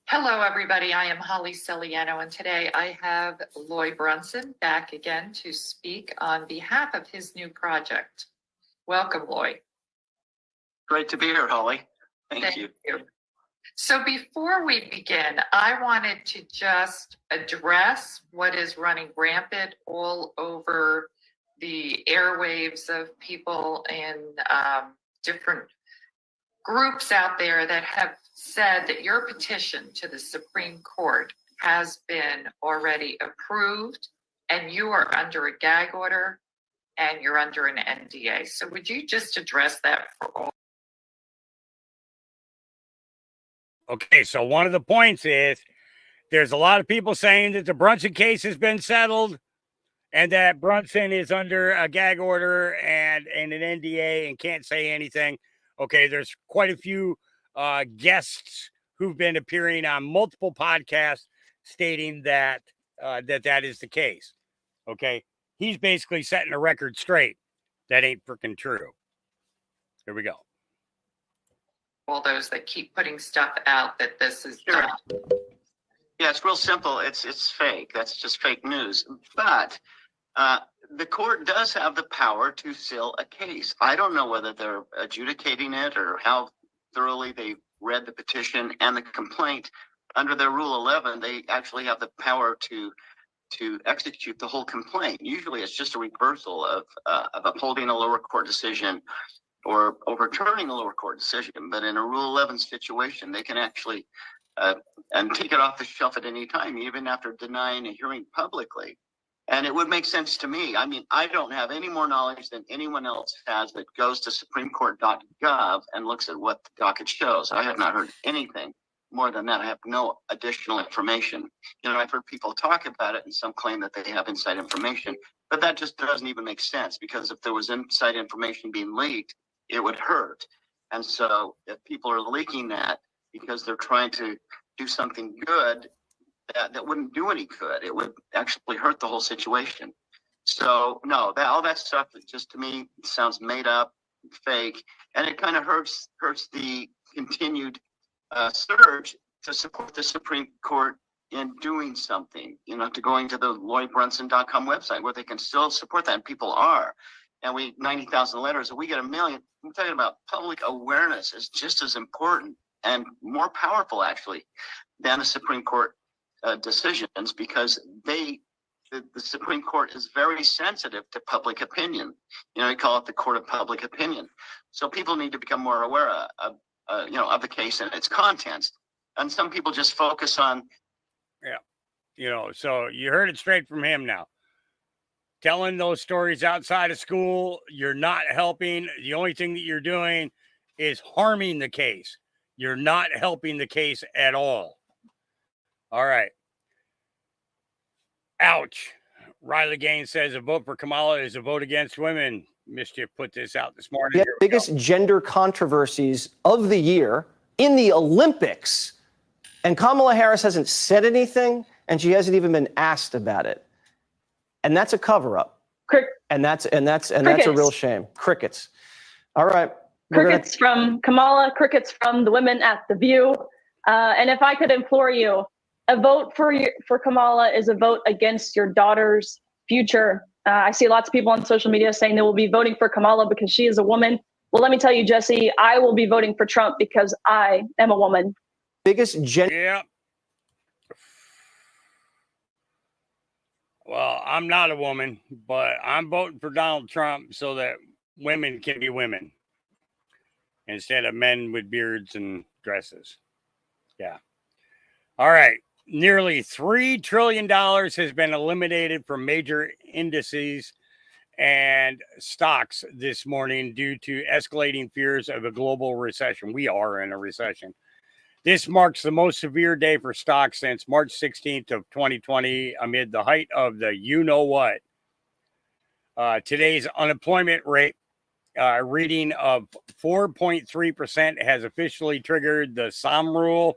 Hello, everybody. I am Holly Ciliano, and today I have Lloyd Brunson back again to speak on behalf of his new project. Welcome, Lloyd. Great to be here, Holly. Thank you. So before we begin, I wanted to just address what is running rampant all over the airwaves of people in different groups out there that have said that your petition to the Supreme Court has been already approved and you are under a gag order and you're under an NDA. So would you just address that for all? Okay, so one of the points is there's a lot of people saying that the Brunson case has been settled and that Brunson is under a gag order and an NDA and can't say anything. Okay, there's quite a few guests who've been appearing on multiple podcasts stating that that is the case. Okay, he's basically setting a record straight. That ain't freaking true. Here we go. All those that keep putting stuff out that this is done. Yeah, it's real simple. It's fake. That's just fake news. But the court does have the power to seal a case. I don't know whether they're adjudicating it or how thoroughly they read the petition and the complaint. Under their Rule 11, they actually have the power to execute the whole complaint. Usually it's just a reversal of upholding a lower court decision or overturning a lower court decision. But in a Rule 11 situation, they can actually and take it off the shelf at any time, even after denying a hearing publicly. And it would make sense to me. I mean, I don't have any more knowledge than anyone else has that goes to supremecourt.gov and looks at what the docket shows. I have not heard anything more than that. I have no additional information. You know, I've heard people talk about it and some claim that they have inside information, but that just doesn't even make sense, because if there was inside information being leaked, it would hurt. And so if people are leaking that because they're trying to do something good, that wouldn't do any good. It would actually hurt the whole situation. So no, all that stuff just to me sounds made up, fake, and it kind of hurts the continued surge to support the Supreme Court in doing something. You know, to going to the LloydBrunson.com website where they can still support that, and people are. And 90,000 letters, and we get 1 million. I'm talking about public awareness is just as important and more powerful actually than the Supreme Court decisions, because the Supreme Court is very sensitive to public opinion. You know, we call it the court of public opinion. So people need to become more aware of the case and its contents. And some people just focus on. Yeah. You know, so you heard it straight from him now. Telling those stories outside of school, you're not helping. The only thing that you're doing is harming the case. You're not helping the case at all. All right. Ouch. Riley Gaines says a vote for Kamala is a vote against women. Mischief put this out this morning. The biggest gender controversies of the year in the Olympics. And Kamala Harris hasn't said anything, and she hasn't even been asked about it. And that's a cover-up. And that's a real shame. Crickets. All right. Crickets from Kamala, crickets from the women at The View. And if I could implore you, a vote for Kamala is a vote against your daughter's future. I see lots of people on social media saying they will be voting for Kamala because she is a woman. Well, let me tell you, Jesse, I will be voting for Trump because I am a woman. Biggest Yeah. Well, I'm not a woman, but I'm voting for Donald Trump so that women can be women instead of men with beards and dresses. Yeah. All right. Nearly $3 trillion has been eliminated from major indices and stocks this morning due to escalating fears of a global recession. We are in a recession. This marks the most severe day for stocks since March 16th of 2020 amid the height of the you-know-what. Today's unemployment rate reading of 4.3% has officially triggered the SOM rule,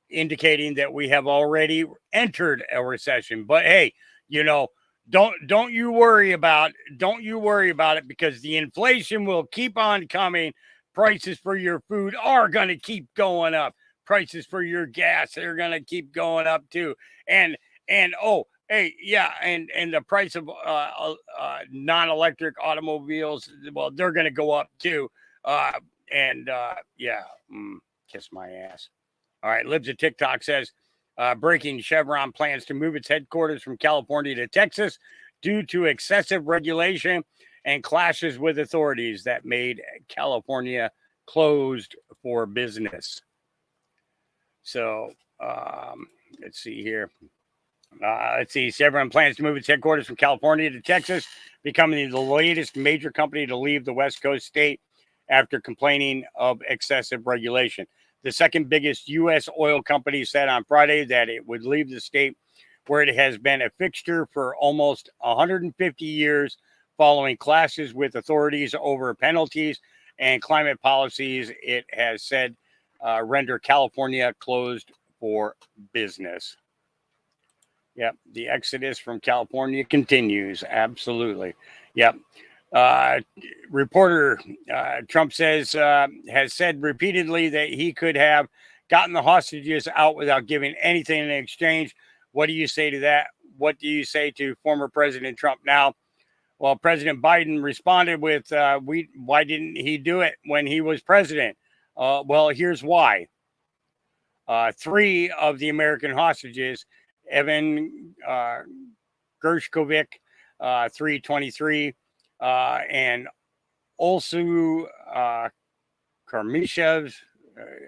indicating that we have already entered a recession. But hey, you know, don't you worry about it, because the inflation will keep on coming. Prices for your food are going to keep going up. Prices for your gas are going to keep going up too. And oh, hey, yeah, and the price of non-electric automobiles, well, they're going to go up too. Kiss my ass. All right, Libs of TikTok says, breaking, Chevron plans to move its headquarters from California to Texas due to excessive regulation and clashes with authorities that made California closed for business. So let's see here. Chevron plans to move its headquarters from California to Texas, becoming the latest major company to leave the West Coast state after complaining of excessive regulation. The second biggest U.S. oil company said on Friday that it would leave the state where it has been a fixture for almost 150 years following clashes with authorities over penalties and climate policies. It has said render California closed for business. Yep, the exodus from California continues. Absolutely. Yep. Reporter Trump says has said repeatedly that he could have gotten the hostages out without giving anything in exchange. What do you say to that? What do you say to former President Trump now? Well, President Biden responded with, why didn't he do it when he was president? Well, here's why. 3 of the American hostages, Evan Gershkovich, 323, and Olsu Karmishev,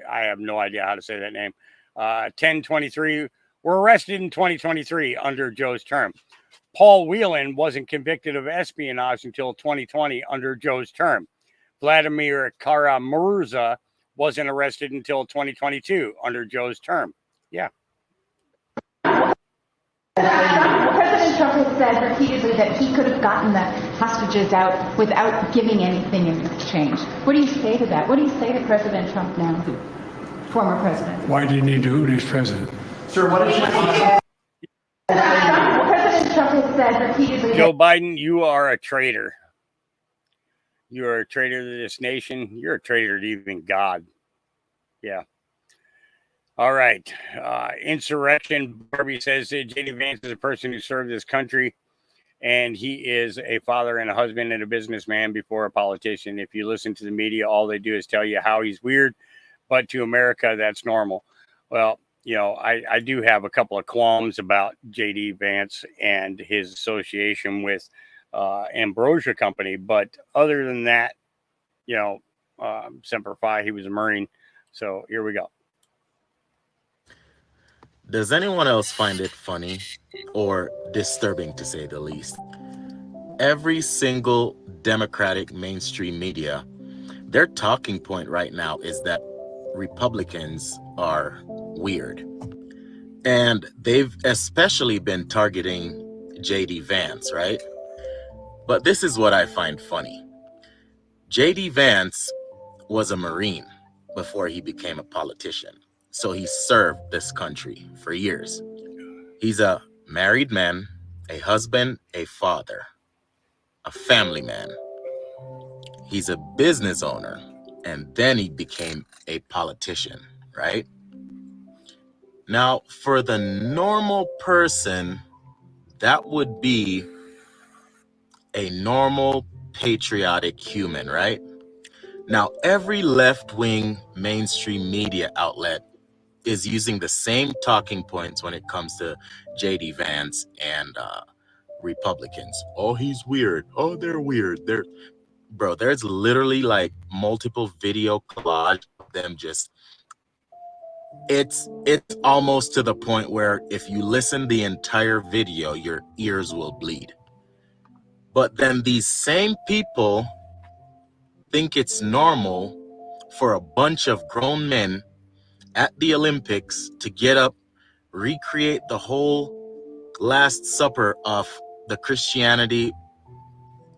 I have no idea how to say that name, 1023, were arrested in 2023 under Joe's term. Paul Whelan wasn't convicted of espionage until 2020 under Joe's term. Vladimir Kara-Murza wasn't arrested until 2022 under Joe's term. Yeah. President Trump has said repeatedly that he could have gotten the hostages out without giving anything in exchange. What do you say to that? What do you say to President Trump now, former president? Why do you need to do this, President? Sir, what is President Trump has said repeatedly. Joe Biden, you are a traitor. You are a traitor to this nation. You're a traitor to even God. Yeah. All right. Insurrection. Barbie says J.D. Vance is a person who served this country, and he is a father and a husband and a businessman before a politician. If you listen to the media, all they do is tell you how he's weird, but to America, that's normal. Well, you know, I do have a couple of qualms about J.D. Vance and his association with Ambrosia Company, but other than that, you know, Semper Fi, he was a Marine. So here we go. Does anyone else find it funny or disturbing, to say the least? Every single Democratic mainstream media, their talking point right now is that Republicans are weird. And they've especially been targeting J.D. Vance, right? But this is what I find funny. J.D. Vance was a Marine before he became a politician. So he served this country for years. He's a married man, a husband, a father, a family man. He's a business owner, and then he became a politician, right? Now, for the normal person, that would be a normal patriotic human, right? Now, every left-wing mainstream media outlet is using the same talking points when it comes to J.D. Vance and Republicans. Oh, he's weird. Oh, they're weird. Bro, there's literally like multiple video collage of them just, it's almost to the point where if you listen the entire video, your ears will bleed. But then these same people think it's normal for a bunch of grown men at the Olympics to get up, recreate the whole Last Supper of the Christianity,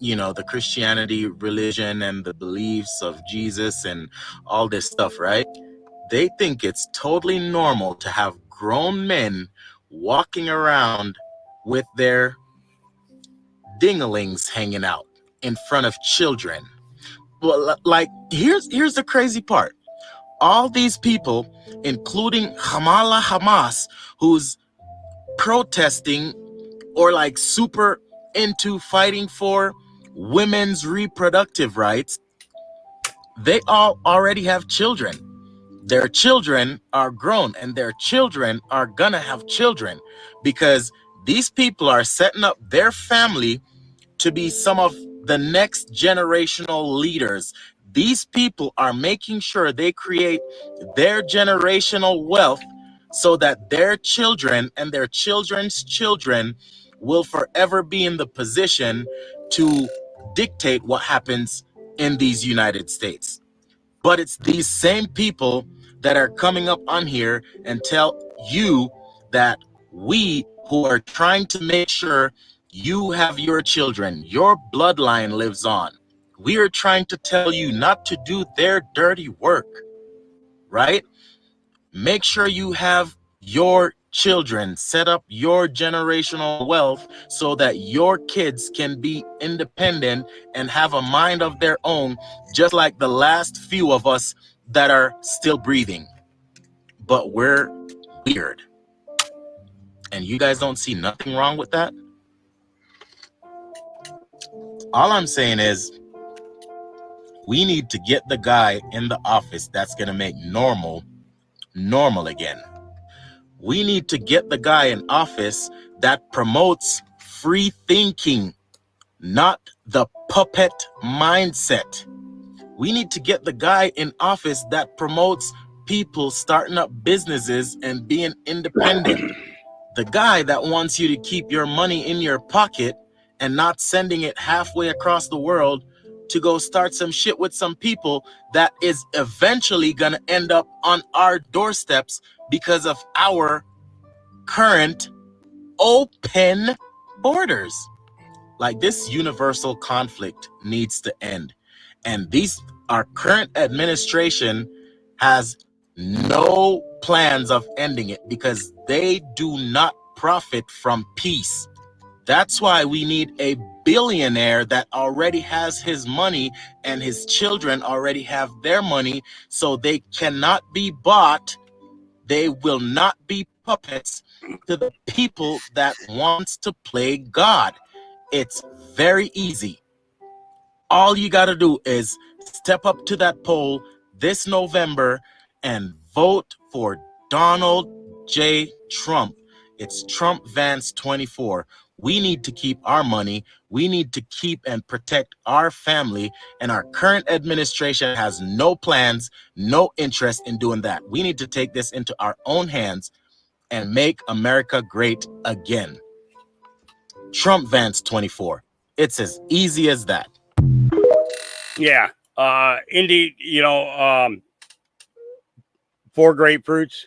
the Christianity religion and the beliefs of Jesus and all this stuff, right? They think it's totally normal to have grown men walking around with their dinglings hanging out in front of children. Well, like, here's the crazy part. All these people, including Kamala Hamas, who's protesting or like super into fighting for women's reproductive rights, they all already have children. Their children are grown and their children are gonna have children because these people are setting up their family to be some of the next generational leaders. These people are making sure they create their generational wealth so that their children and their children's children will forever be in the position to dictate what happens in these United States. But it's these same people that are coming up on here and tell you that we who are trying to make sure you have your children, your bloodline lives on. We are trying to tell you not to do their dirty work, right? Make sure you have your children, set up your generational wealth so that your kids can be independent and have a mind of their own, just like the last few of us that are still breathing. But we're weird. And you guys don't see nothing wrong with that? All I'm saying is we need to get the guy in the office that's going to make normal again. We need to get the guy in office that promotes free thinking, not the puppet mindset. We need to get the guy in office that promotes people starting up businesses and being independent. The guy that wants you to keep your money in your pocket and not sending it halfway across the world to go start some shit with some people that is eventually going to end up on our doorsteps because of our current open borders. Like, this universal conflict needs to end. And our current administration has no plans of ending it because they do not profit from peace. That's why we need a billionaire that already has his money and his children already have their money, so they cannot be bought. They will not be puppets to the people that wants to play God. It's very easy. All you got to do is step up to that poll this November and vote for Donald J. Trump. It's Trump Vance 24. We need to keep our money. We need to keep and protect our family. And our current administration has no plans, no interest in doing that. We need to take this into our own hands and make America great again. Trump Vance 24. It's as easy as that. Yeah. Indeed, 4 grapefruits,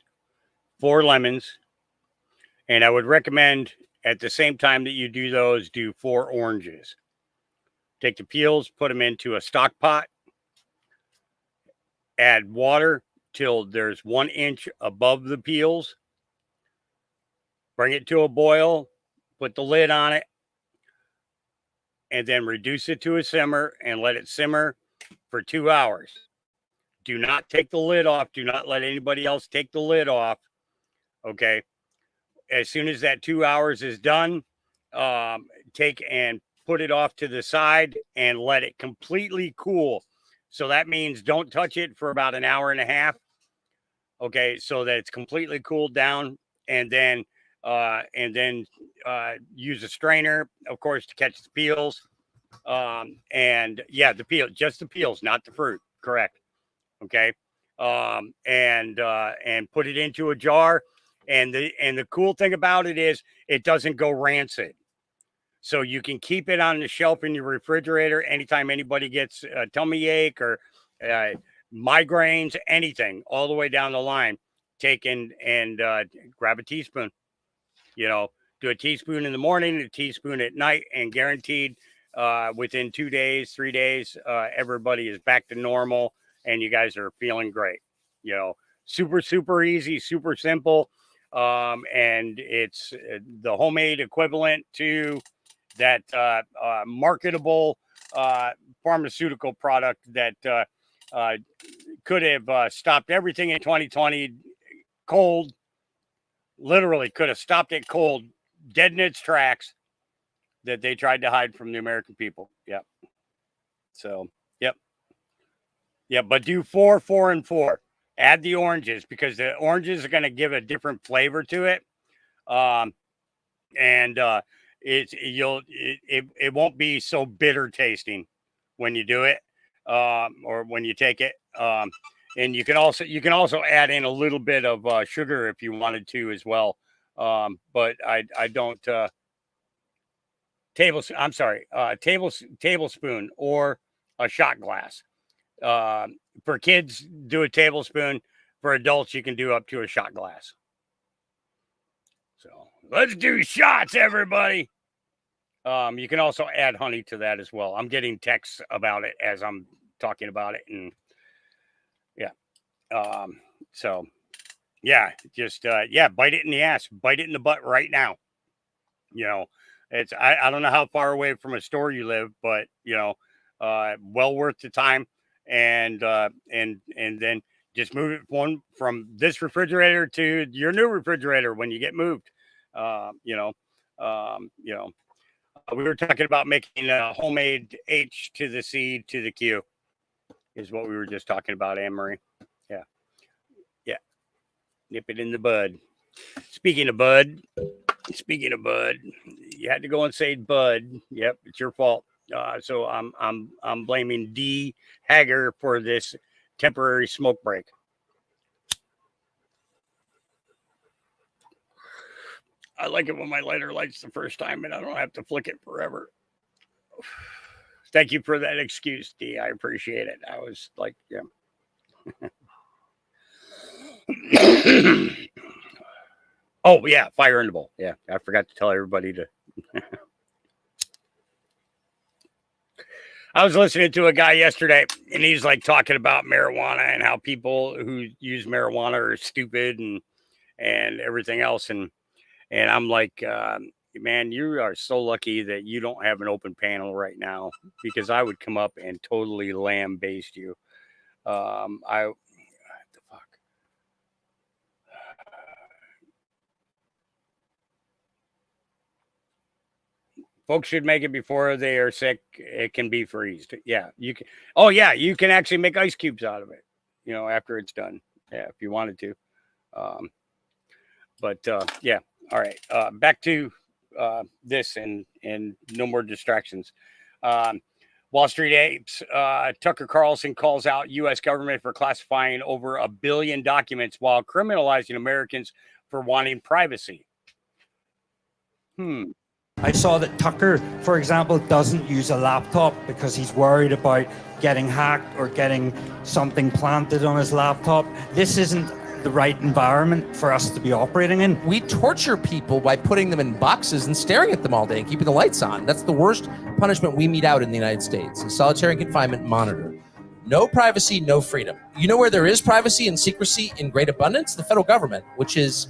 4 lemons. And I would recommend at the same time that you do those, do 4 oranges. Take the peels, put them into a stock pot, add water till there's 1 inch above the peels. Bring it to a boil, put the lid on it, and then reduce it to a simmer and let it simmer for 2 hours. Do not take the lid off. Do not let anybody else take the lid off. Okay. As soon as that 2 hours is done, take and put it off to the side and let it completely cool. So that means don't touch it for about an hour and a half. Okay. So that it's completely cooled down. And then and then use a strainer, of course, to catch the peels. And yeah, the peel, just the peels, not the fruit. Correct. Okay. And put it into a jar. And the cool thing about it is it doesn't go rancid. So you can keep it on the shelf in your refrigerator anytime anybody gets a tummy ache or migraines, anything, all the way down the line. Take and grab a teaspoon. Do a teaspoon in the morning, a teaspoon at night, and guaranteed within 2 days, 3 days, everybody is back to normal and you guys are feeling great. Super, super easy, super simple. And it's the homemade equivalent to that marketable pharmaceutical product that could have stopped everything in 2020 cold. Literally could have stopped it cold, dead in its tracks, that they tried to hide from the American people. Yep. So, yep. Yeah, but do 4, 4, and 4. Add the oranges because the oranges are going to give a different flavor to it. It won't be so bitter tasting when you do it, or when you take it. And you can also add in a little bit of sugar if you wanted to as well. But I don't tablespoon or a shot glass. For kids, do a tablespoon. For adults, you can do up to a shot glass. So let's do shots, everybody. You can also add honey to that as well. I'm getting texts about it as I'm talking about it, and yeah. So yeah, just bite it in the ass, bite it in the butt right now. It's I don't know how far away from a store you live, but well worth the time. And then just move it from this refrigerator to your new refrigerator when you get moved. We were talking about making a homemade H to the C to the Q is what we were just talking about, Anne-Marie. Yeah. Nip it in the bud. Speaking of bud, you had to go and say bud. Yep, it's your fault. So I'm blaming D Hager for this temporary smoke break. I like it when my lighter lights the first time and I don't have to flick it forever. Thank you for that excuse, D. I appreciate it. I was like, yeah. Oh, yeah, fire in the bowl. Yeah, I forgot to tell everybody to. I was listening to a guy yesterday, and he's like talking about marijuana and how people who use marijuana are stupid and everything else. And I'm like, man, you are so lucky that you don't have an open panel right now, because I would come up and totally lambaste you. Folks should make it before they are sick. It can be freezed. Yeah, you can. Oh, yeah, you can actually make ice cubes out of it, after it's done. Yeah, if you wanted to. Yeah. All right. Back to this and no more distractions. Wall Street Apes. Tucker Carlson calls out U.S. government for classifying over 1 billion documents while criminalizing Americans for wanting privacy. I saw that Tucker, for example, doesn't use a laptop because he's worried about getting hacked or getting something planted on his laptop. This isn't the right environment for us to be operating in. We torture people by putting them in boxes and staring at them all day and keeping the lights on. That's the worst punishment we mete out in the United States, a solitary confinement monitor. No privacy, no freedom. You know where there is privacy and secrecy in great abundance? The federal government, which is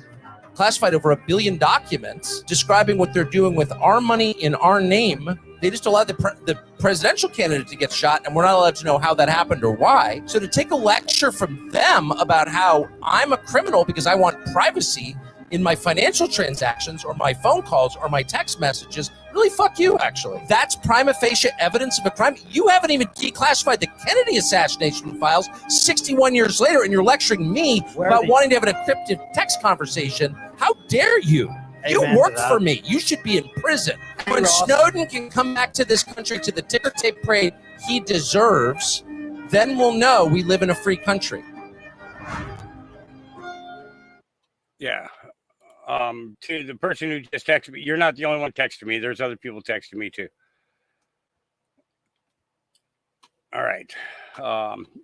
classified over 1 billion documents describing what they're doing with our money in our name. They just allowed the presidential candidate to get shot, and we're not allowed to know how that happened or why. So to take a lecture from them about how I'm a criminal because I want privacy in my financial transactions or my phone calls or my text messages, really fuck you, actually. That's prima facie evidence of a crime. You haven't even declassified the Kennedy assassination files 61 years later, and you're lecturing me about wanting to have an encrypted text conversation. How dare you? You Amen to work that. for me. You should be in prison. When Ross. Snowden can come back to this country to the ticker tape parade he deserves, then we'll know we live in a free country. Yeah. To the person who just texted me, you're not the only one texting me. There's other people texting me too. All right.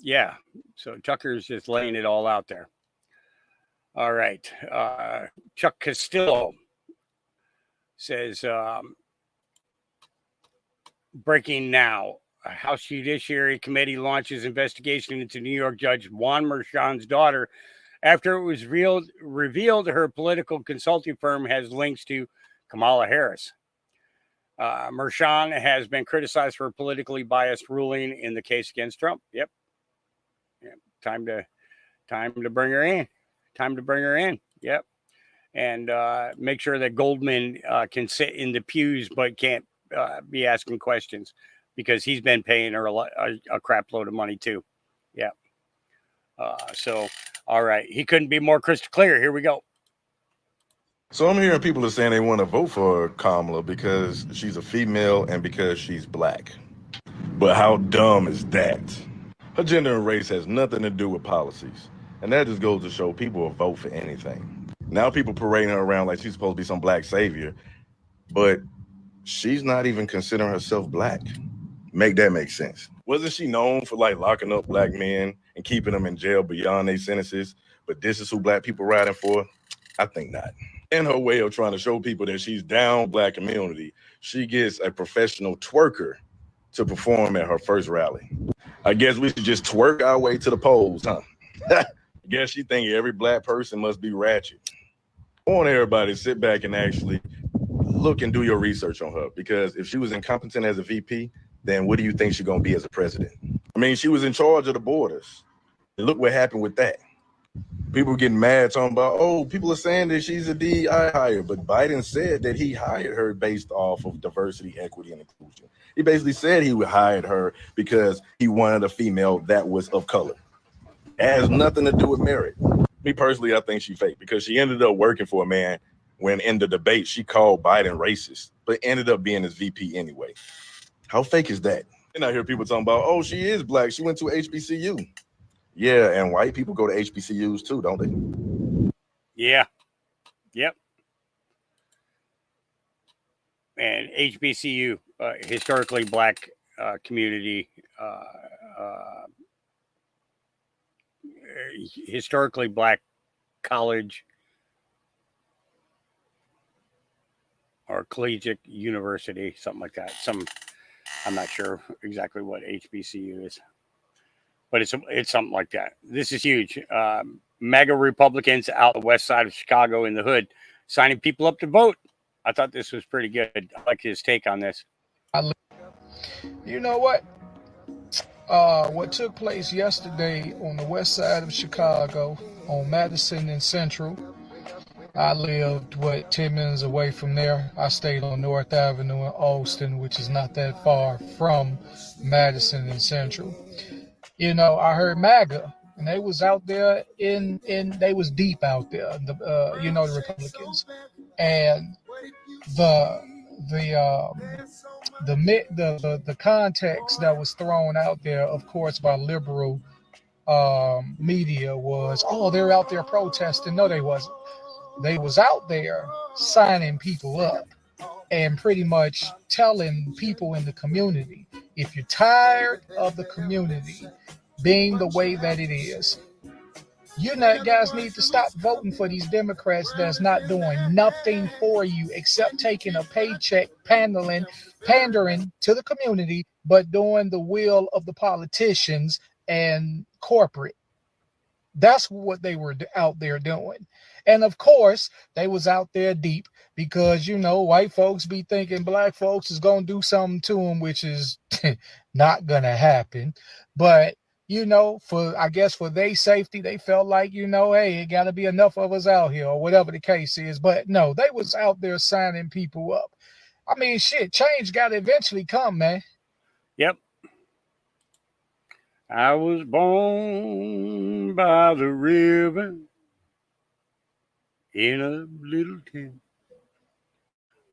Yeah. So Tucker's just laying it all out there. All right. Chuck Castillo says, breaking now. House Judiciary Committee launches investigation into New York Judge Juan Merchan's daughter after it was revealed her political consulting firm has links to Kamala Harris. Merchan has been criticized for a politically biased ruling in the case against Trump. Yep. Time to bring her in. Time to bring her in. Yep. And make sure that Goldman can sit in the pews but can't be asking questions, because he's been paying her a crap load of money too. Yeah. So, all right. He couldn't be more crystal clear. Here we go. So I'm hearing people are saying they want to vote for Kamala because she's a female and because she's black. But how dumb is that? Her gender and race has nothing to do with policies. And that just goes to show people will vote for anything. Now people parading her around like she's supposed to be some black savior, but she's not even considering herself black. Make that make sense. Wasn't she known for like locking up black men and keeping them in jail beyond their sentences? But this is who black people riding for? I think not. In her way of trying to show people that she's down black community, she gets a professional twerker to perform at her first rally. I guess we should just twerk our way to the polls, huh? I guess she thinks every black person must be ratchet. I want everybody to sit back and actually look and do your research on her, because if she was incompetent as a VP, then what do you think she's going to be as a president? I mean, she was in charge of the borders. Look what happened with that. People getting mad talking about, oh, people are saying that she's a DEI hire, but Biden said that he hired her based off of diversity, equity, and inclusion. He basically said he hired her because he wanted a female that was of color. It has nothing to do with merit. Me personally, I think she fake, because she ended up working for a man when in the debate she called Biden racist, but ended up being his VP anyway. How fake is that? And I hear people talking about, oh, she is black. She went to HBCU. Yeah, and white people go to HBCUs too, don't they? Yeah. Yep. And HBCU, historically black community, historically black college or collegiate university, something like that. I'm not sure exactly what HBCU is, but it's something like that. This is huge. MAGA Republicans out the west side of Chicago in the hood, signing people up to vote. I thought this was pretty good. I like his take on this. You know what took place yesterday on the west side of Chicago on Madison and Central, I lived, 10 minutes away from there. I stayed on North Avenue in Austin, which is not that far from Madison and Central. You know, I heard MAGA, and they was out there they was deep out there, the Republicans. And the context that was thrown out there, of course, by liberal media was, oh, they're out there protesting. No, they wasn't. They was out there signing people up and pretty much telling people in the community, if you're tired of the community being the way that it is, you guys need to stop voting for these Democrats that's not doing nothing for you except taking a paycheck, pandering to the community, but doing the will of the politicians and corporate. That's what they were out there doing. And of course, they was out there deep because, white folks be thinking black folks is going to do something to them, which is not going to happen. But, I guess for their safety, they felt like, hey, it got to be enough of us out here or whatever the case is. But no, they was out there signing people up. I mean, shit, change got to eventually come, man. Yep. I was born by the river in a little town.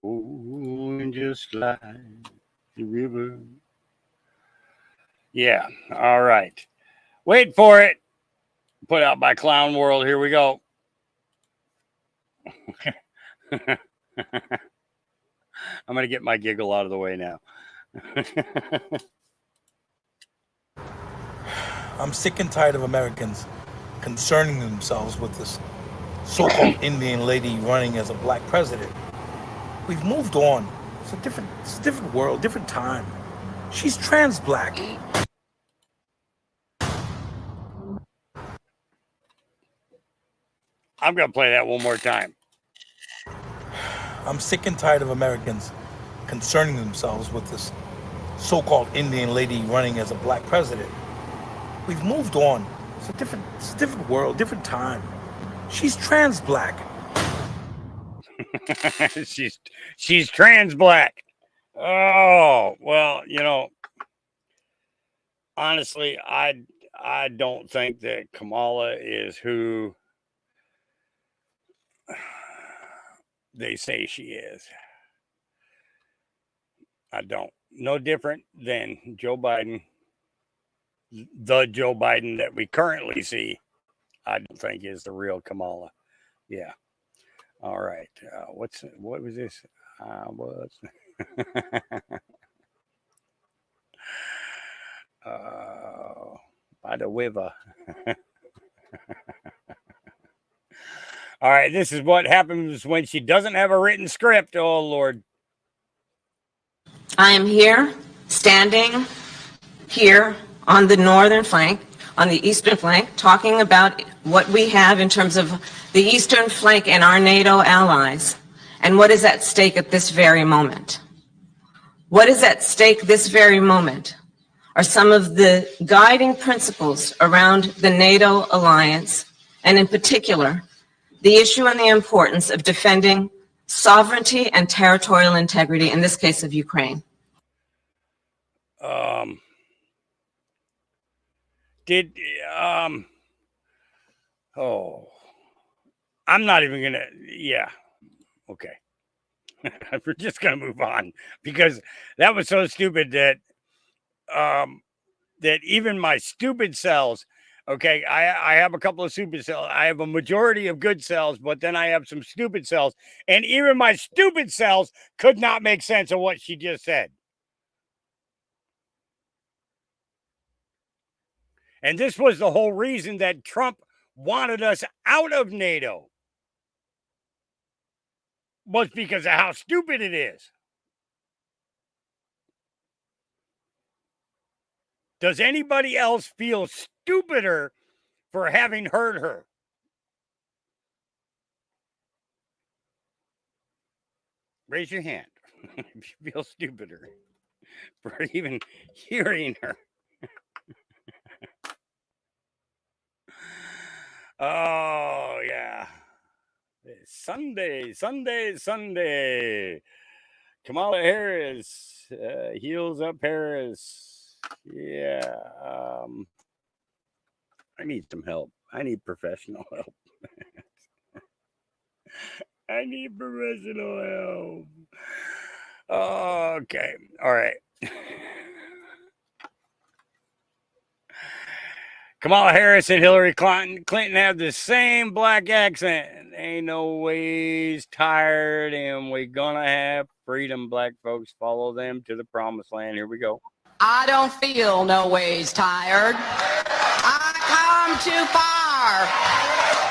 flowing just like the river. Yeah. All right. Wait for it. Put out by Clown World. Here we go. I'm going to get my giggle out of the way now. I'm sick and tired of Americans concerning themselves with this so-called Indian lady running as a black president. We've moved on. It's a different world, different time. She's trans black. I'm going to play that one more time. I'm sick and tired of Americans concerning themselves with this so-called Indian lady running as a black president. We've moved on. It's a different world, different time. She's trans black. she's trans black. Oh, well, you know, honestly, I don't think that Kamala is who they say she is. I don't. No different than Joe Biden, the Joe Biden that we currently see. I don't think is the real Kamala. Yeah. All right. What was this? By the river. All right. This is what happens when she doesn't have a written script. Oh, Lord. I am here, standing here on the northern flank, on the eastern flank, talking about what we have in terms of the eastern flank and our NATO allies, and what is at stake at this very moment. What is at stake this very moment are some of the guiding principles around the NATO alliance, and in particular, the issue and the importance of defending sovereignty and territorial integrity, in this case of Ukraine. I'm not even gonna. Yeah, okay. We're just gonna move on because that was so stupid that that even my stupid cells. Okay, I have a couple of stupid cells. I have a majority of good cells, but then I have some stupid cells, and even my stupid cells could not make sense of what she just said. And this was the whole reason that Trump wanted us out of NATO, was because of how stupid it is. Does anybody else feel stupider for having heard her? Raise your hand if you feel stupider for even hearing her. Oh, yeah. Sunday. Kamala Harris, heels up Harris. Yeah. I need some help. I need professional help. I need professional help. Okay. All right. Kamala Harris and Hillary Clinton have the same black accent. Ain't no ways tired, and we're gonna have freedom, black folks. Follow them to the promised land. Here we go. I don't feel no ways tired. I come too far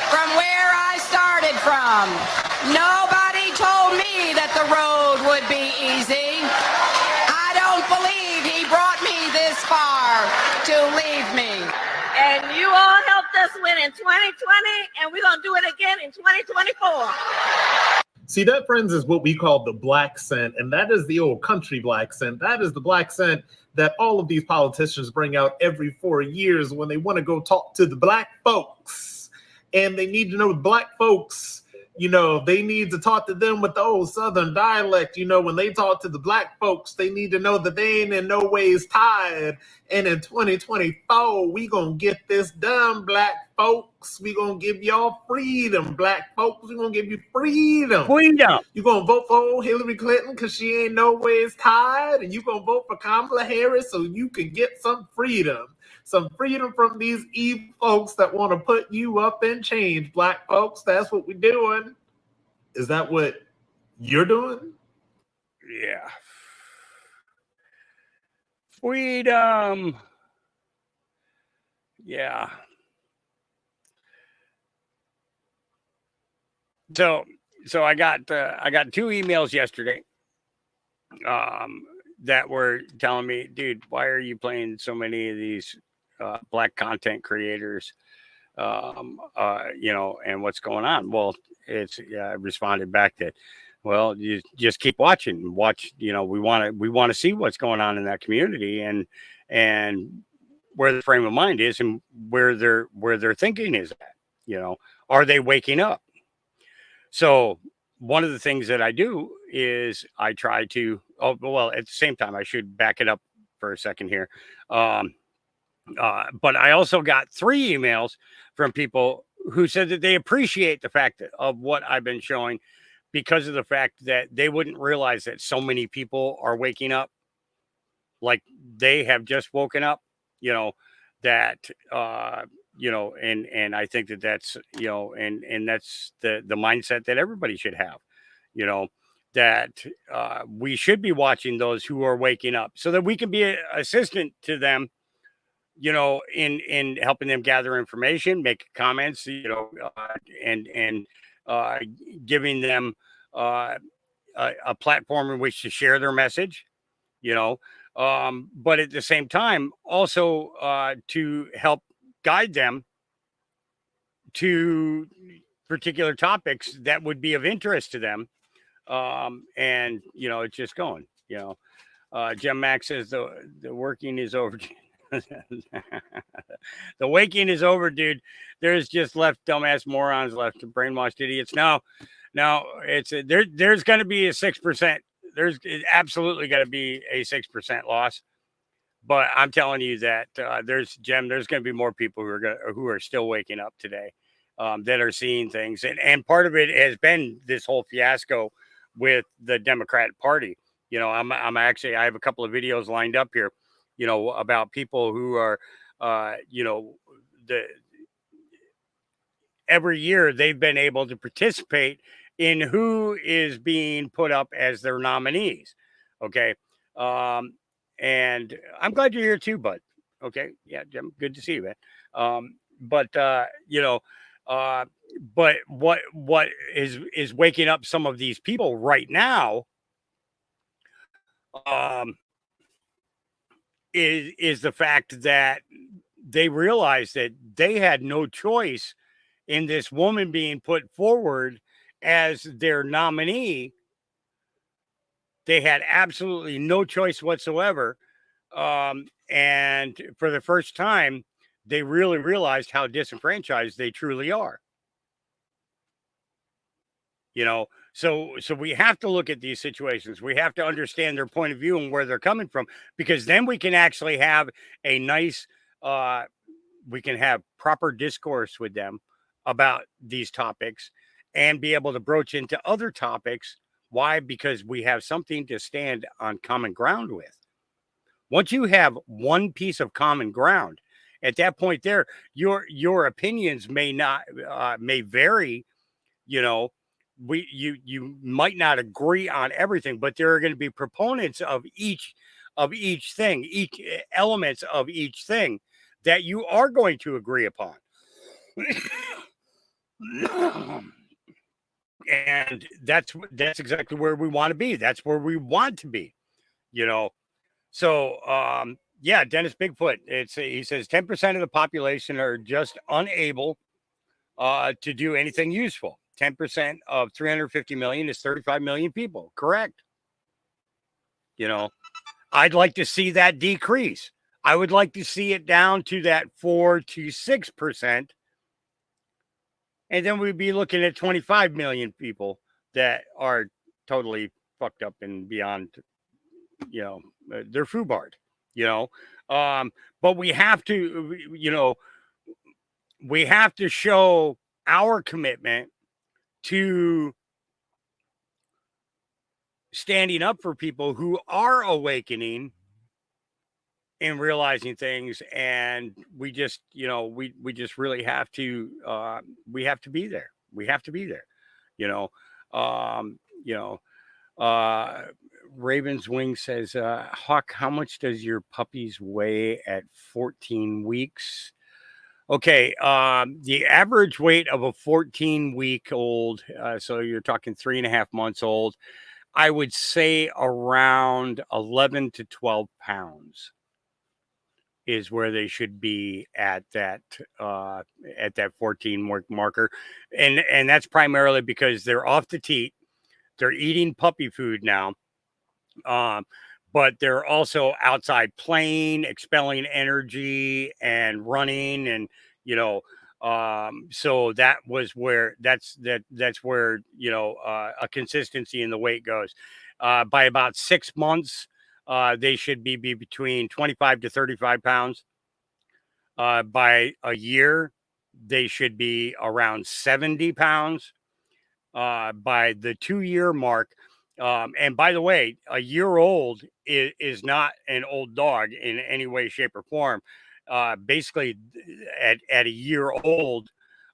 from where I started from. Nobody told me that the road would be easy. I don't believe he brought me this far to leave me. And you all helped us win in 2020, and we're going to do it again in 2024. See, that, friends, is what we call the black scent, and that is the old country black scent. That is the black scent that all of these politicians bring out every 4 years when they want to go talk to the black folks. And they need to know the black folks, you know, they need to talk to them with the old Southern dialect. You know, when they talk to the black folks, they need to know that they ain't in no ways tired. And in 2024, we gonna get this done, black folks. We're going to give y'all freedom. Black folks, we're going to give you freedom. Freedom. You're going to vote for old Hillary Clinton because she ain't nowhere's tired. And you're going to vote for Kamala Harris so you can get some freedom. Some freedom from these evil folks that want to put you up in chains, black folks. That's what we're doing. Is that what you're doing? Yeah. Freedom. Yeah. So I got 2 emails yesterday that were telling me, dude, why are you playing so many of these black content creators? And what's going on? Well, I responded back that, well, you just keep watching. Watch, we want to see what's going on in that community and where the frame of mind is and where their thinking is at. Are they waking up? So one of the things that I do is I try to, at the same time, I should back it up for a second here. But I also got 3 emails from people who said that they appreciate the fact of what I've been showing because of the fact that they wouldn't realize that so many people are waking up. Like they have just woken up, and I think that's, and that's the mindset that everybody should have, that we should be watching those who are waking up so that we can be an assistant to them, in helping them gather information, make comments, and giving them a platform in which to share their message, but at the same time, also to help guide them to particular topics that would be of interest to them. And, it's just going, Jim Max says the working is over. The waking is over, dude. There's just left dumbass morons left, brainwashed idiots. Now it's there's going to be a 6%. There's absolutely going to be a 6% loss. But I'm telling you that there's going to be more people who are still waking up today, that are seeing things, and part of it has been this whole fiasco with the Democratic Party. I'm actually, I have a couple of videos lined up here, about people who are, every year they've been able to participate in who is being put up as their nominees. Okay. And I'm glad you're here too, bud. Okay. Yeah, Jim, good to see you, man. But what is waking up some of these people right now, is the fact that they realize that they had no choice in this woman being put forward as their nominee. They had absolutely no choice whatsoever. And for the first time, they really realized how disenfranchised they truly are. So we have to look at these situations. We have to understand their point of view and where they're coming from, because then we can actually have a nice, we can have proper discourse with them about these topics and be able to broach into other topics. Why? Because we have something to stand on common ground with. Once you have one piece of common ground, at that point there, your opinions may vary, you might not agree on everything, but there are going to be proponents of each thing, each elements of each thing that you are going to agree upon. And that's exactly where we want to be. That's where we want to be, So, yeah, Dennis Bigfoot, he says 10% of the population are just unable to do anything useful. 10% of 350 million is 35 million people. Correct. I'd like to see that decrease. I would like to see it down to that 4 to 6%. And then we'd be looking at 25 million people that are totally fucked up and beyond, they're foobarred, but we have to, we have to show our commitment to standing up for people who are awakening and realizing things, and we just, you know, we just really have to we have to be there. We have to be there, you know. You know, Raven's Wing says, Huck, how much does your puppies weigh at 14 weeks? Okay, the average weight of a 14-week-old, so you're talking 3.5 months old, I would say around 11 to 12 pounds is where they should be at that 14 marker, and that's primarily because they're off the teat, they're eating puppy food now, but they're also outside playing, expelling energy, and running, and you know. So that's where, you know, a consistency in the weight goes. By about 6 months, they should be between 25 to 35 pounds. By a year, they should be around 70 pounds. By the 2-year mark, and by the way, a year old is not an old dog in any way, shape, or form. Basically, at a year old,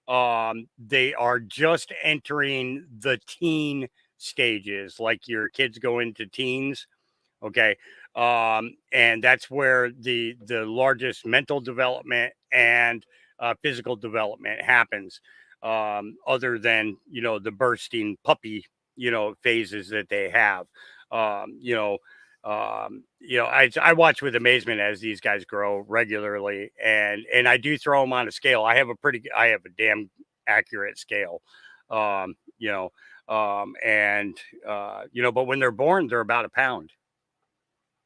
they are just entering the teen stages, like your kids go into teens. Okay. And that's where the largest mental development and physical development happens, other than, you know, the bursting puppy, you know, phases that they have. I watch with amazement as these guys grow regularly, and I do throw them on a scale. I have a damn accurate scale. But when they're born, they're about a pound.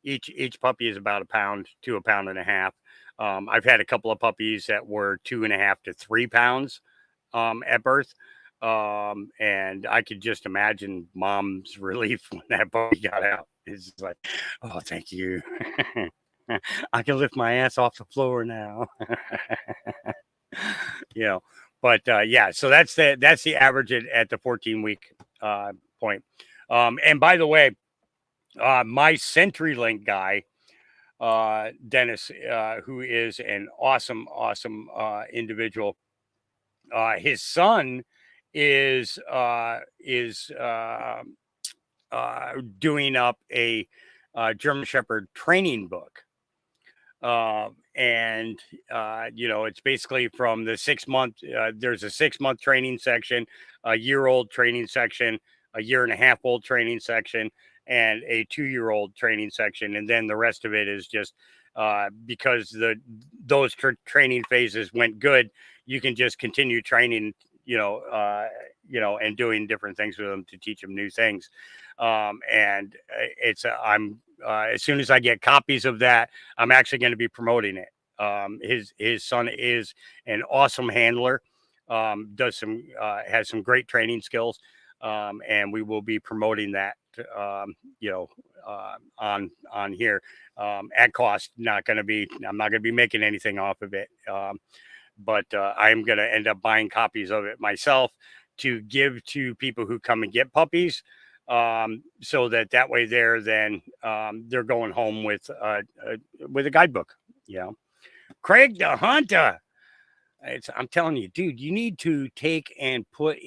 Each puppy is about a pound to a pound and a half. I've had a couple of puppies that were 2.5 to 3 pounds at birth. And I could just imagine mom's relief when that puppy got out. It's just like, oh, thank you. I can lift my ass off the floor now. You know, but yeah, so that's the average at the 14-week point. And by the way, my CenturyLink guy, Dennis, who is an awesome individual. His son is doing up a German Shepherd training book. It's basically from the 6 month, there's a 6-month training section, a year-old training section, a 1.5-year-old training section, and a 2-year-old training section. And then the rest of it is just because those training phases went good, you can just continue training, and doing different things with them to teach them new things. And as soon as I get copies of that, I'm actually going to be promoting it. His son is an awesome handler, has some great training skills, and we will be promoting that, on here at cost. I'm not going to be making anything off of it, but I'm going to end up buying copies of it myself to give to people who come and get puppies. So that way they're going home with a guidebook. Craig the Hunter. I'm telling you, dude, you need to take and put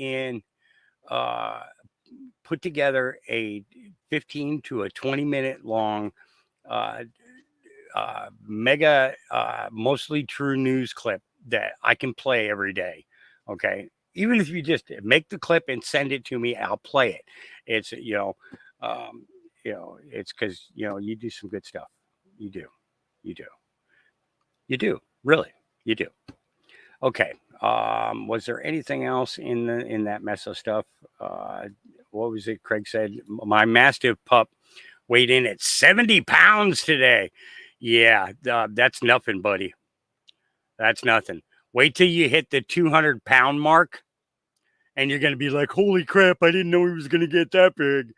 together a 15 to a 20-minute long mega mostly true news clip that I can play every day. Okay. Even if you just make the clip and send it to me, I'll play it. It's, it's because, you do some good stuff. You do. Really, you do. Okay. Was there anything else in that mess of stuff? What was it? Craig said, my Mastiff pup weighed in at 70 pounds today. Yeah, that's nothing, buddy. That's nothing. Wait till you hit the 200-pound mark, and you're going to be like, holy crap, I didn't know he was going to get that big.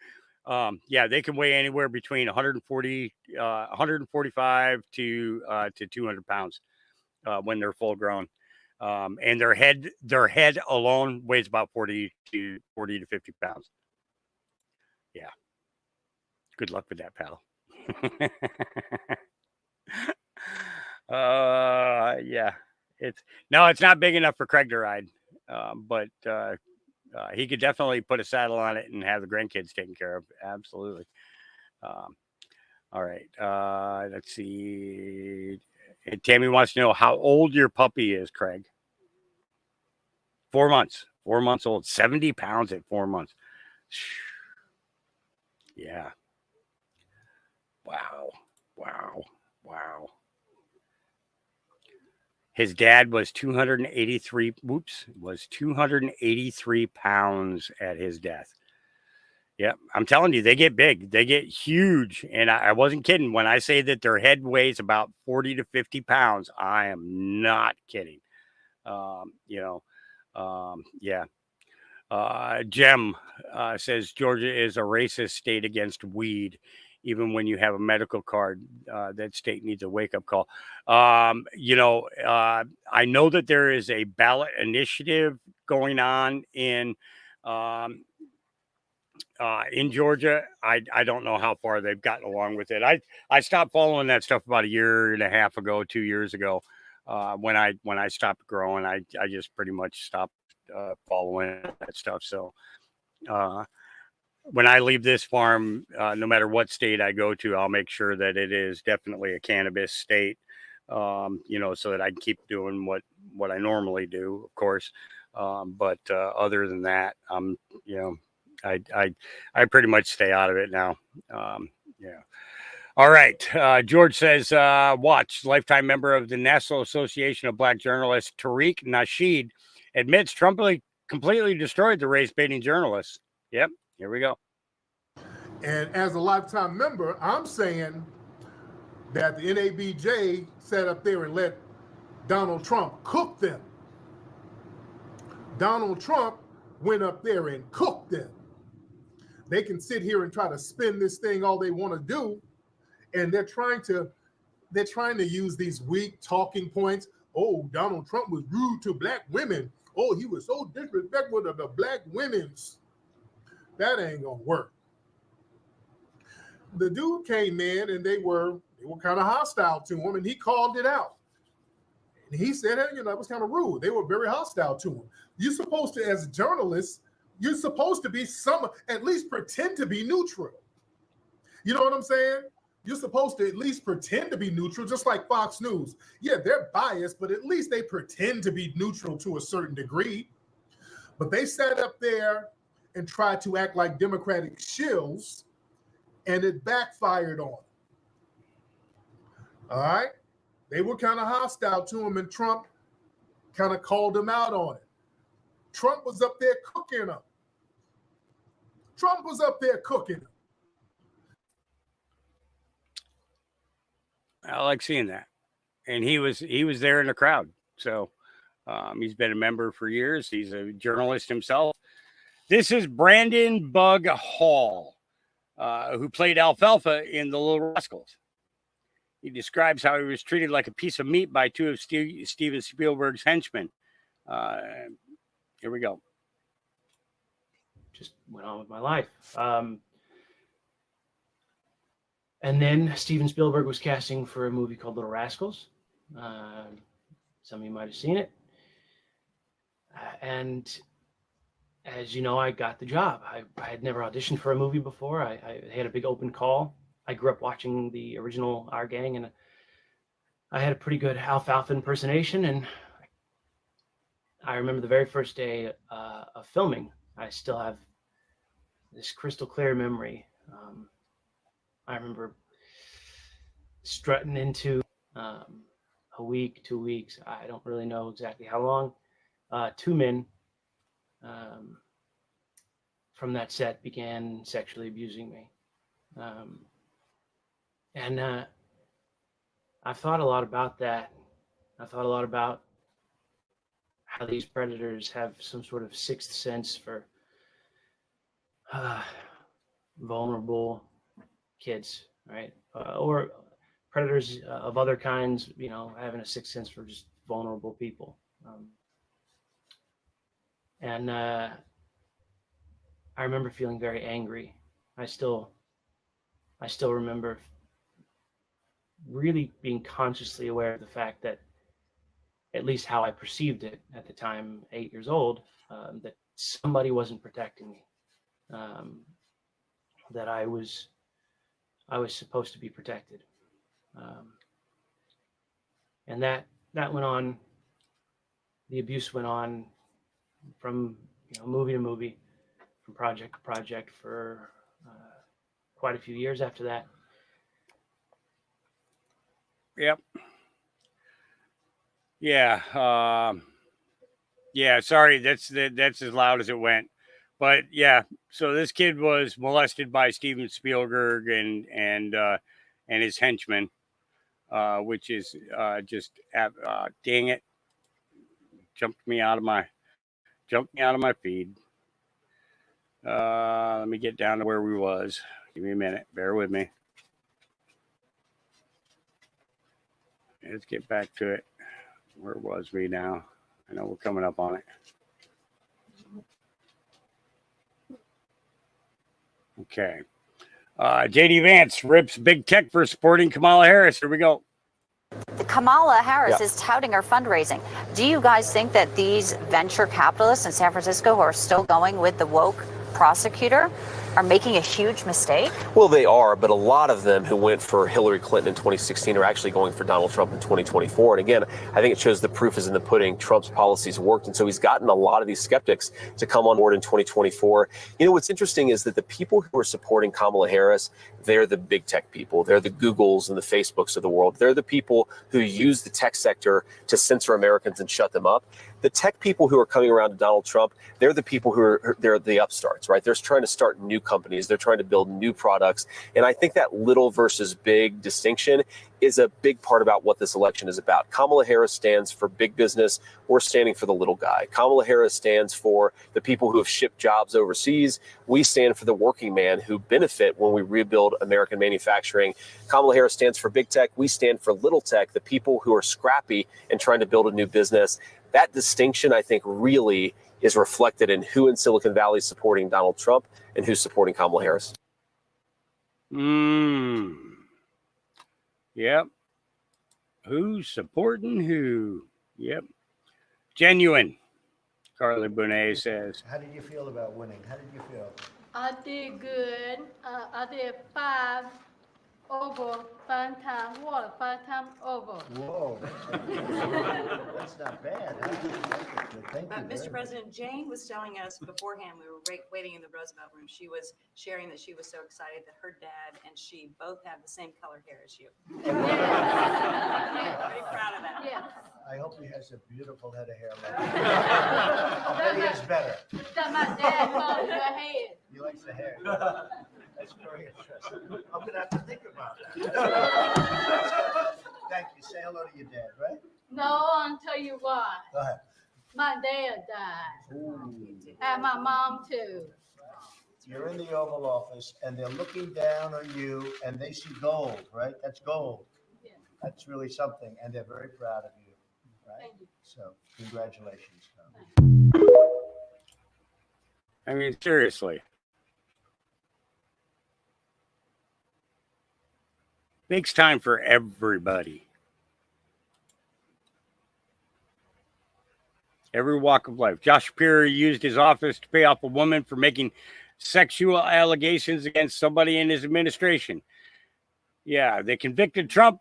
Yeah, they can weigh anywhere between 145 to 200 pounds when they're full grown. And their head alone weighs about 40 to 50 pounds. Yeah. Good luck with that, pal. Yeah. It's not big enough for Craig to ride, but he could definitely put a saddle on it and have the grandkids taken care of. Absolutely. All right. Let's see. And Tammy wants to know how old your puppy is, Craig. 4 months. 4 months old. 70 pounds at 4 months. Yeah. Wow. His dad was 283 pounds at his death. Yeah, I'm telling you, they get big. They get huge. And I wasn't kidding. When I say that their head weighs about 40 to 50 pounds, I am not kidding. Yeah. Jem says Georgia is a racist state against weed. Even when you have a medical card, that state needs a wake-up call. I know that there is a ballot initiative going on in Georgia. I don't know how far they've gotten along with it. I stopped following that stuff about a year and a half ago, 2 years ago. When I stopped growing, I just pretty much stopped following that stuff. So when I leave this farm, no matter what state I go to, I'll make sure that it is definitely a cannabis state, so that I can keep doing what I normally do, of course. But other than that, I pretty much stay out of it now. Yeah. All right. George says, watch. Lifetime member of the National Association of Black Journalists, Tariq Nasheed, admits Trump completely destroyed the race-baiting journalists. Yep. Here we go. And as a lifetime member, I'm saying that the NABJ sat up there and let Donald Trump cook them. Donald Trump went up there and cooked them. They can sit here and try to spin this thing all they want to do, and they're trying to use these weak talking points. Oh, Donald Trump was rude to black women. Oh, he was so disrespectful to the black women's. That ain't gonna work. The dude came in and they were kind of hostile to him, and he called it out. And he said, hey, it was kind of rude. They were very hostile to him. You're supposed to, as a journalist, you're supposed to be at least pretend to be neutral. You know what I'm saying? You're supposed to at least pretend to be neutral, just like Fox News. Yeah, they're biased, but at least they pretend to be neutral to a certain degree. But they sat up there and tried to act like Democratic shills, and it backfired on them. All right? They were kind of hostile to him, and Trump kind of called him out on it. Trump was up there cooking them. Trump was up there cooking them. I like seeing that. And he was there in the crowd. So he's been a member for years. He's a journalist himself. This is Brandon Bug Hall, who played Alfalfa in The Little Rascals. He describes how he was treated like a piece of meat by two of Steven Spielberg's henchmen. Here we go. Just went on with my life. And then Steven Spielberg was casting for a movie called Little Rascals. Some of you might have seen it. And as you know, I got the job. I had never auditioned for a movie before. I had a big open call. I grew up watching the original Our Gang, and I had a pretty good Alfalfa impersonation. And I remember the very first day of filming, I still have this crystal clear memory. I remember strutting into a week, 2 weeks. I don't really know exactly how long. Two men from that set began sexually abusing me. And I've thought a lot about that. I thought a lot about how these predators have some sort of sixth sense for vulnerable kids, right? Or predators of other kinds, having a sixth sense for just vulnerable people. And I remember feeling very angry. I still remember really being consciously aware of the fact that, at least how I perceived it at the time, 8 years old, that somebody wasn't protecting me, that I was supposed to be protected, and that went on. The abuse went on from movie to movie, from project to project for quite a few years after that. Yep. Yeah. Yeah. Sorry, that's as loud as it went. But yeah, so this kid was molested by Steven Spielberg and his henchmen, which is just dang it, jumped me out of my feed. Let me get down to where we was. Give me a minute. Bear with me. Let's get back to it. Where was we now? I know we're coming up on it. Okay. JD Vance rips big tech for supporting Kamala Harris. Here we go. Kamala Harris is touting her fundraising. Do you guys think that these venture capitalists in San Francisco who are still going with the woke prosecutor are making a huge mistake? Well, they are, but a lot of them who went for Hillary Clinton in 2016 are actually going for Donald Trump in 2024. And again, I think it shows the proof is in the pudding. Trump's policies worked. And so he's gotten a lot of these skeptics to come on board in 2024. You know, what's interesting is that the people who are supporting Kamala Harris, they're the big tech people. They're the Googles and the Facebooks of the world. They're the people who use the tech sector to censor Americans and shut them up. The tech people who are coming around to Donald Trump, they're the people they're the upstarts, right? They're trying to start new companies. They're trying to build new products. And I think that little versus big distinction is a big part about what this election is about. Kamala Harris stands for big business. We're standing for the little guy. Kamala Harris stands for the people who have shipped jobs overseas. We stand for the working man who benefit when we rebuild American manufacturing. Kamala Harris stands for big tech. We stand for little tech, the people who are scrappy and trying to build a new business. That distinction, I think, really is reflected in who in Silicon Valley is supporting Donald Trump and who's supporting Kamala Harris. Yep. Who's supporting who? Yep. Genuine. Carly Bonet says. How did you feel about winning? How did you feel? I did good. I did 5 over 5 times water, 5 times over. Whoa, that's not bad. How did you make it? Thank you. Mr. President, Jane was telling us beforehand, we were waiting in the Roosevelt room, she was sharing that she was so excited that her dad and she both have the same color hair as you. Very proud of that. Yeah. I hope he has a beautiful head of hair like that. I'll bet he has better. That my dad called your head. He likes the hair. That's very interesting. I'm going to have to think about that. Thank you. Say hello to your dad, right? No, I'll tell you why. Go ahead. My dad died. Ooh. And my mom too. You're in the Oval Office, and they're looking down on you, and they see gold, right? That's gold. Yeah. That's really something, and they're very proud of you, right? Thank you. So, congratulations. I mean, seriously. Makes time for everybody. Every walk of life. Josh Shapiro used his office to pay off a woman for making sexual allegations against somebody in his administration. Yeah, they convicted Trump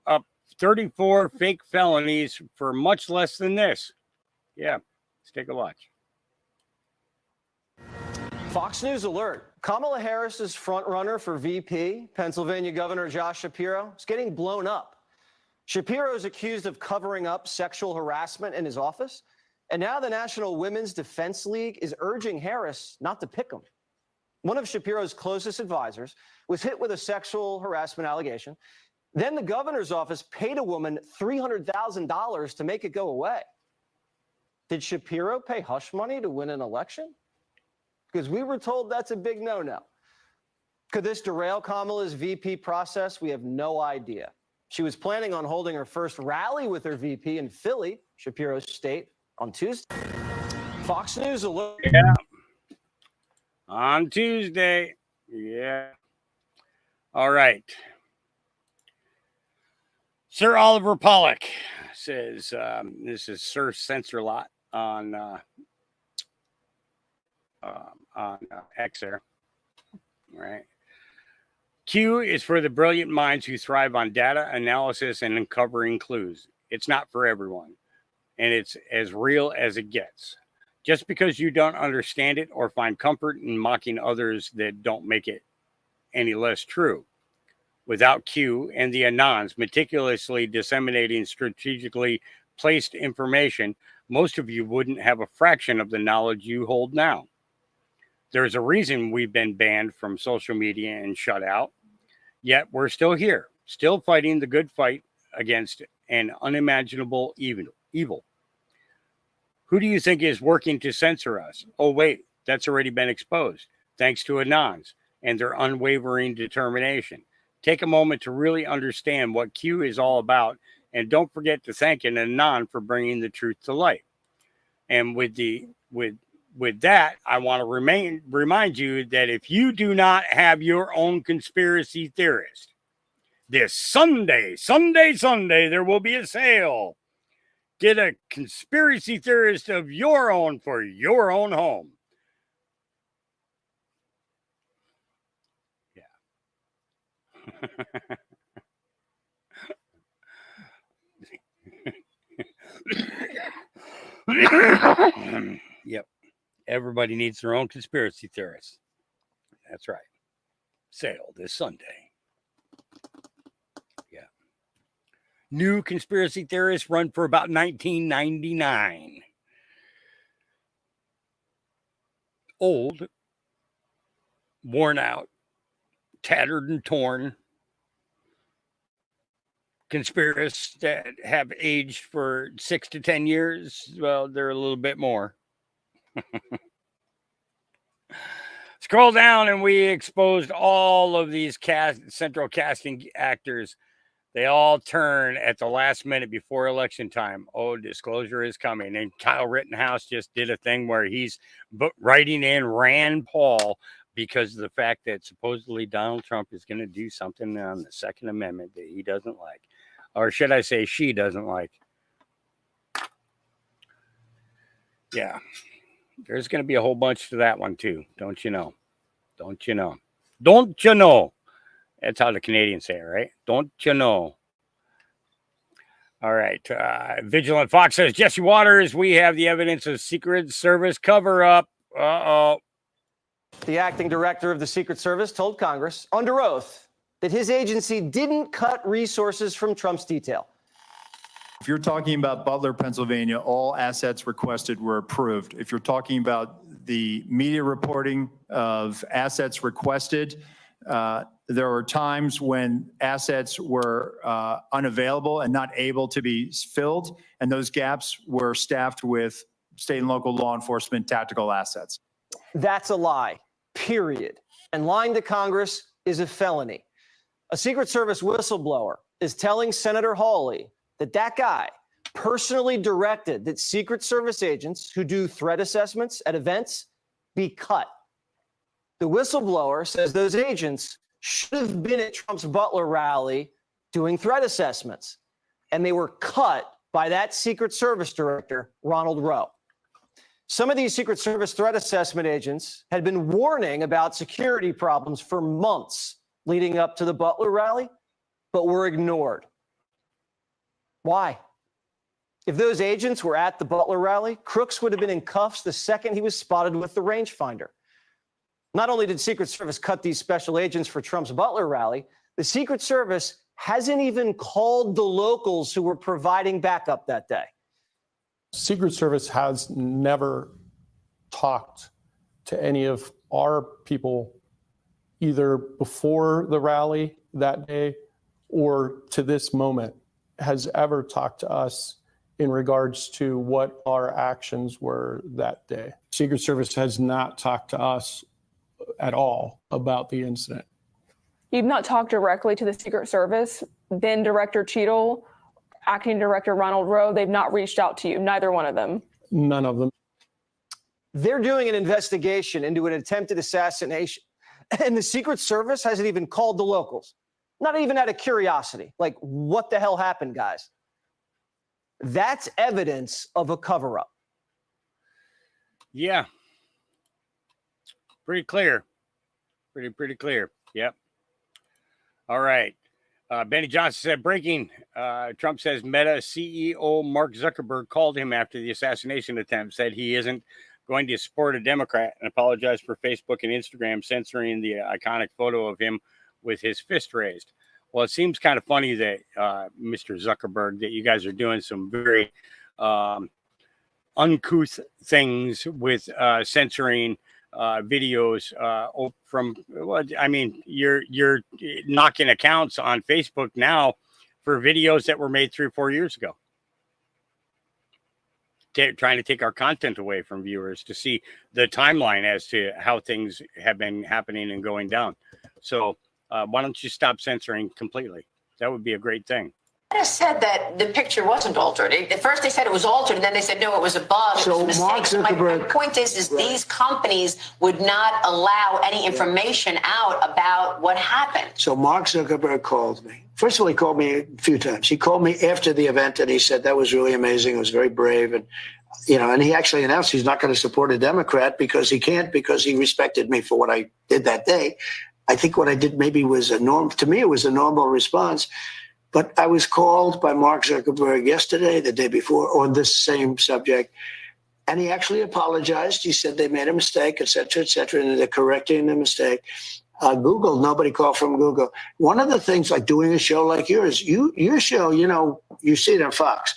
of 34 fake felonies for much less than this. Yeah, let's take a watch. Fox News alert. Kamala Harris's frontrunner for VP, Pennsylvania Governor Josh Shapiro, is getting blown up. Shapiro is accused of covering up sexual harassment in his office, and now the National Women's Defense League is urging Harris not to pick him. One of Shapiro's closest advisors was hit with a sexual harassment allegation. Then the governor's office paid a woman $300,000 to make it go away. Did Shapiro pay hush money to win an election? Because we were told that's a big no-no. Could this derail Kamala's VP process? We have no idea. She was planning on holding her first rally with her VP in Philly, Shapiro State, on Tuesday. Fox News alert. Yeah. On Tuesday. Yeah. All right. Sir Oliver Pollock says, this is Sir Censor-Lot on X there. Right. Q is for the brilliant minds who thrive on data analysis and uncovering clues. It's not for everyone, and it's as real as it gets. Just because you don't understand it or find comfort in mocking others, that don't make it any less true. Without Q and the Anons meticulously disseminating strategically placed information, most of you wouldn't have a fraction of the knowledge you hold now. There's a reason we've been banned from social media and shut out, yet we're still here, still fighting the good fight against an unimaginable evil. Who do you think is working to censor us? Oh, wait, that's already been exposed, thanks to Anons and their unwavering determination. Take a moment to really understand what Q is all about, and don't forget to thank an Anon for bringing the truth to light. And with that, I want to remind you that if you do not have your own conspiracy theorist, this Sunday, there will be a sale. Get a conspiracy theorist of your own for your own home. Yeah. Yep. Everybody needs their own conspiracy theorist. That's right. Sale this Sunday. Yeah. New conspiracy theorists run for about $19.99. Old, worn out, tattered and torn conspiracists that have aged for 6 to 10 years, well, they're a little bit more. Scroll down and we exposed all of these central casting actors. They all turn at the last minute before election time. Oh, disclosure is coming. And Kyle Rittenhouse just did a thing where he's writing in Rand Paul because of the fact that supposedly Donald Trump is going to do something on the Second Amendment that he doesn't like. Or should I say she doesn't like? Yeah. There's going to be a whole bunch to that one, too. Don't you know? Don't you know? Don't you know? That's how the Canadians say it, right? Don't you know? All right. Vigilant Fox says, Jesse Waters, we have the evidence of Secret Service cover-up. Uh-oh. The acting director of the Secret Service told Congress under oath that his agency didn't cut resources from Trump's detail. If you're talking about Butler, Pennsylvania, all assets requested were approved. If you're talking about the media reporting of assets requested, there were times when assets were unavailable and not able to be filled, and those gaps were staffed with state and local law enforcement tactical assets. That's a lie, period. And lying to Congress is a felony. A Secret Service whistleblower is telling Senator Hawley that that guy personally directed that Secret Service agents who do threat assessments at events be cut. The whistleblower says those agents should have been at Trump's Butler rally doing threat assessments, and they were cut by that Secret Service director, Ronald Rowe. Some of these Secret Service threat assessment agents had been warning about security problems for months leading up to the Butler rally, but were ignored. Why? If those agents were at the Butler rally, Crooks would have been in cuffs the second he was spotted with the rangefinder. Not only did Secret Service cut these special agents for Trump's Butler rally, the Secret Service hasn't even called the locals who were providing backup that day. Secret Service has never talked to any of our people either before the rally that day or to this moment has ever talked to us in regards to what our actions were that day. Secret Service has not talked to us at all about the incident. You've not talked directly to the Secret Service then Director Cheadle, Acting Director Ronald Rowe, they've not reached out to you, neither one of them? None of them. They're doing an investigation into an attempted assassination, and the Secret Service hasn't even called the locals. Not even out of curiosity. Like, what the hell happened, guys? That's evidence of a cover-up. Yeah. Pretty clear. Pretty clear. Yep. All right. Benny Johnson said, breaking. Trump says Meta CEO Mark Zuckerberg called him after the assassination attempt, said he isn't going to support a Democrat, and apologized for Facebook and Instagram censoring the iconic photo of him with his fist raised. Well, it seems kind of funny that Mr. Zuckerberg, that you guys are doing some very uncouth things with censoring videos from, well, I mean, you're knocking accounts on Facebook now for videos that were made 3 or 4 years ago. Trying to take our content away from viewers to see the timeline as to how things have been happening and going down. So why don't you stop censoring completely? That would be a great thing. Meta said that the picture wasn't altered. At first they said it was altered, and then they said, no, it was a bug. So it was a Mark mistake. Zuckerberg- My point is Right. these companies would not allow any information out about what happened. So Mark Zuckerberg called me. First of all, he called me a few times. He called me after the event, and he said that was really amazing. It was very brave, and and he actually announced he's not going to support a Democrat because he can't, because he respected me for what I did that day. I think what I did maybe was to me, it was a normal response. But I was called by Mark Zuckerberg yesterday, the day before, on this same subject. And he actually apologized. He said they made a mistake, et cetera, and they're correcting the mistake. Google, nobody called from Google. One of the things, like doing a show like yours, your show, you see it on Fox.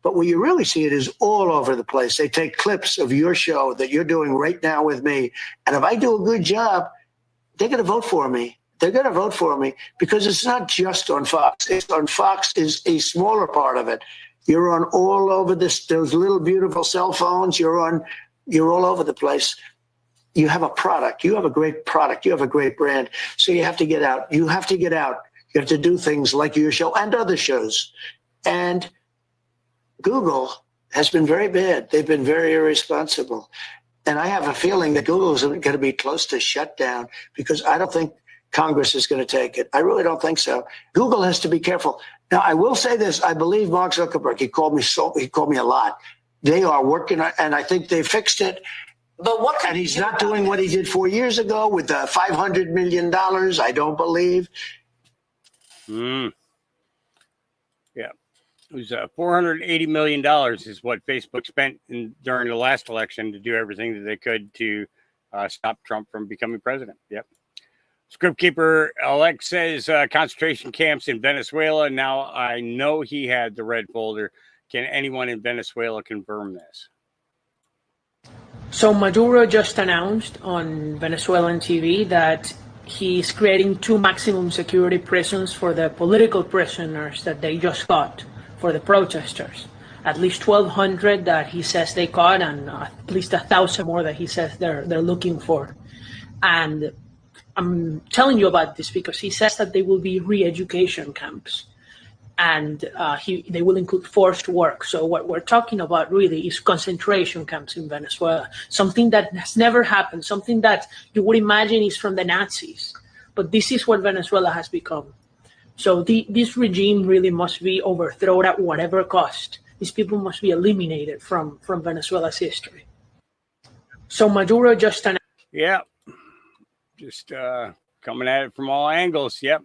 But where you really see it is all over the place. They take clips of your show that you're doing right now with me. And if I do a good job, they're going to vote for me. They're going to vote for me because it's not just on Fox. It's on Fox is a smaller part of it. You're on all over those little beautiful cell phones. You're all over the place. You have a product. You have a great product. You have a great brand. So you have to get out. You have to get out. You have to do things like your show and other shows. And Google has been very bad. They've been very irresponsible. And I have a feeling that Google is going to be close to shutdown because I don't think Congress is going to take it. I really don't think so. Google has to be careful. Now, I will say this. I believe Mark Zuckerberg, he called me a lot. They are working, and I think they fixed it. But what? And he's not doing what he did 4 years ago with the $500 million, I don't believe. Yeah. It was $480 million is what Facebook spent during the last election to do everything that they could to stop Trump from becoming president. Yep. Script Keeper Alex says concentration camps in Venezuela. Now, I know he had the red folder. Can anyone in Venezuela confirm this? So Maduro just announced on Venezuelan TV that he's creating 2 maximum security prisons for the political prisoners that they just got for the protesters. At least 1,200 that he says they caught, and at least 1,000 more that he says they're looking for. And I'm telling you about this because he says that they will be re-education camps, and they will include forced work. So what we're talking about really is concentration camps in Venezuela, something that has never happened, something that you would imagine is from the Nazis. But this is what Venezuela has become. So this regime really must be overthrown at whatever cost. These people must be eliminated from Venezuela's history. So Maduro just announced. Yeah. Just coming at it from all angles. Yep.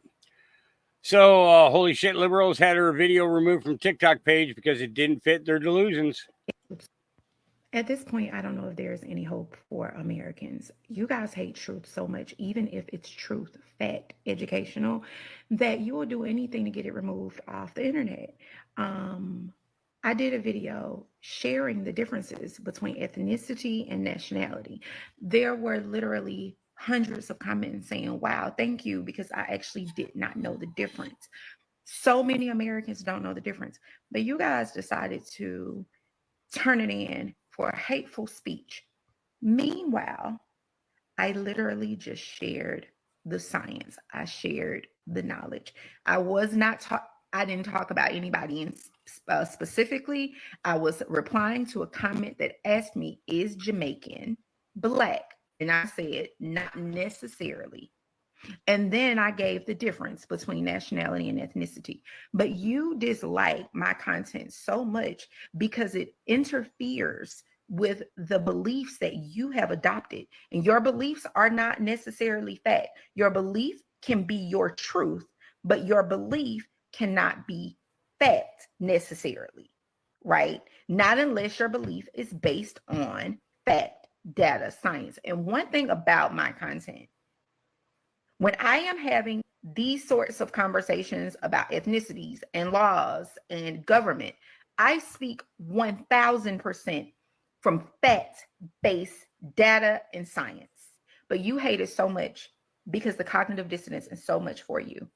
So, holy shit, liberals had her video removed from TikTok page because it didn't fit their delusions. At this point, I don't know if there's any hope for Americans. You guys hate truth so much, even if it's truth, fact, educational, that you will do anything to get it removed off the internet. I did a video sharing the differences between ethnicity and nationality. There were literally hundreds of comments saying, wow, thank you, because I actually did not know the difference. So many Americans don't know the difference, but you guys decided to turn it in for hateful speech. Meanwhile, I literally just shared the science. I shared the knowledge. I didn't talk about anybody in specifically. I was replying to a comment that asked me, is Jamaican Black? And I said, not necessarily. And then I gave the difference between nationality and ethnicity. But you dislike my content so much because it interferes with the beliefs that you have adopted. And your beliefs are not necessarily fact. Your belief can be your truth, but your belief cannot be fact necessarily, right? Not unless your belief is based on fact, data, science. And one thing about my content, when I am having these sorts of conversations about ethnicities and laws and government, I speak 1000% from fact-based data and science. But you hate it so much because the cognitive dissonance is so much for you.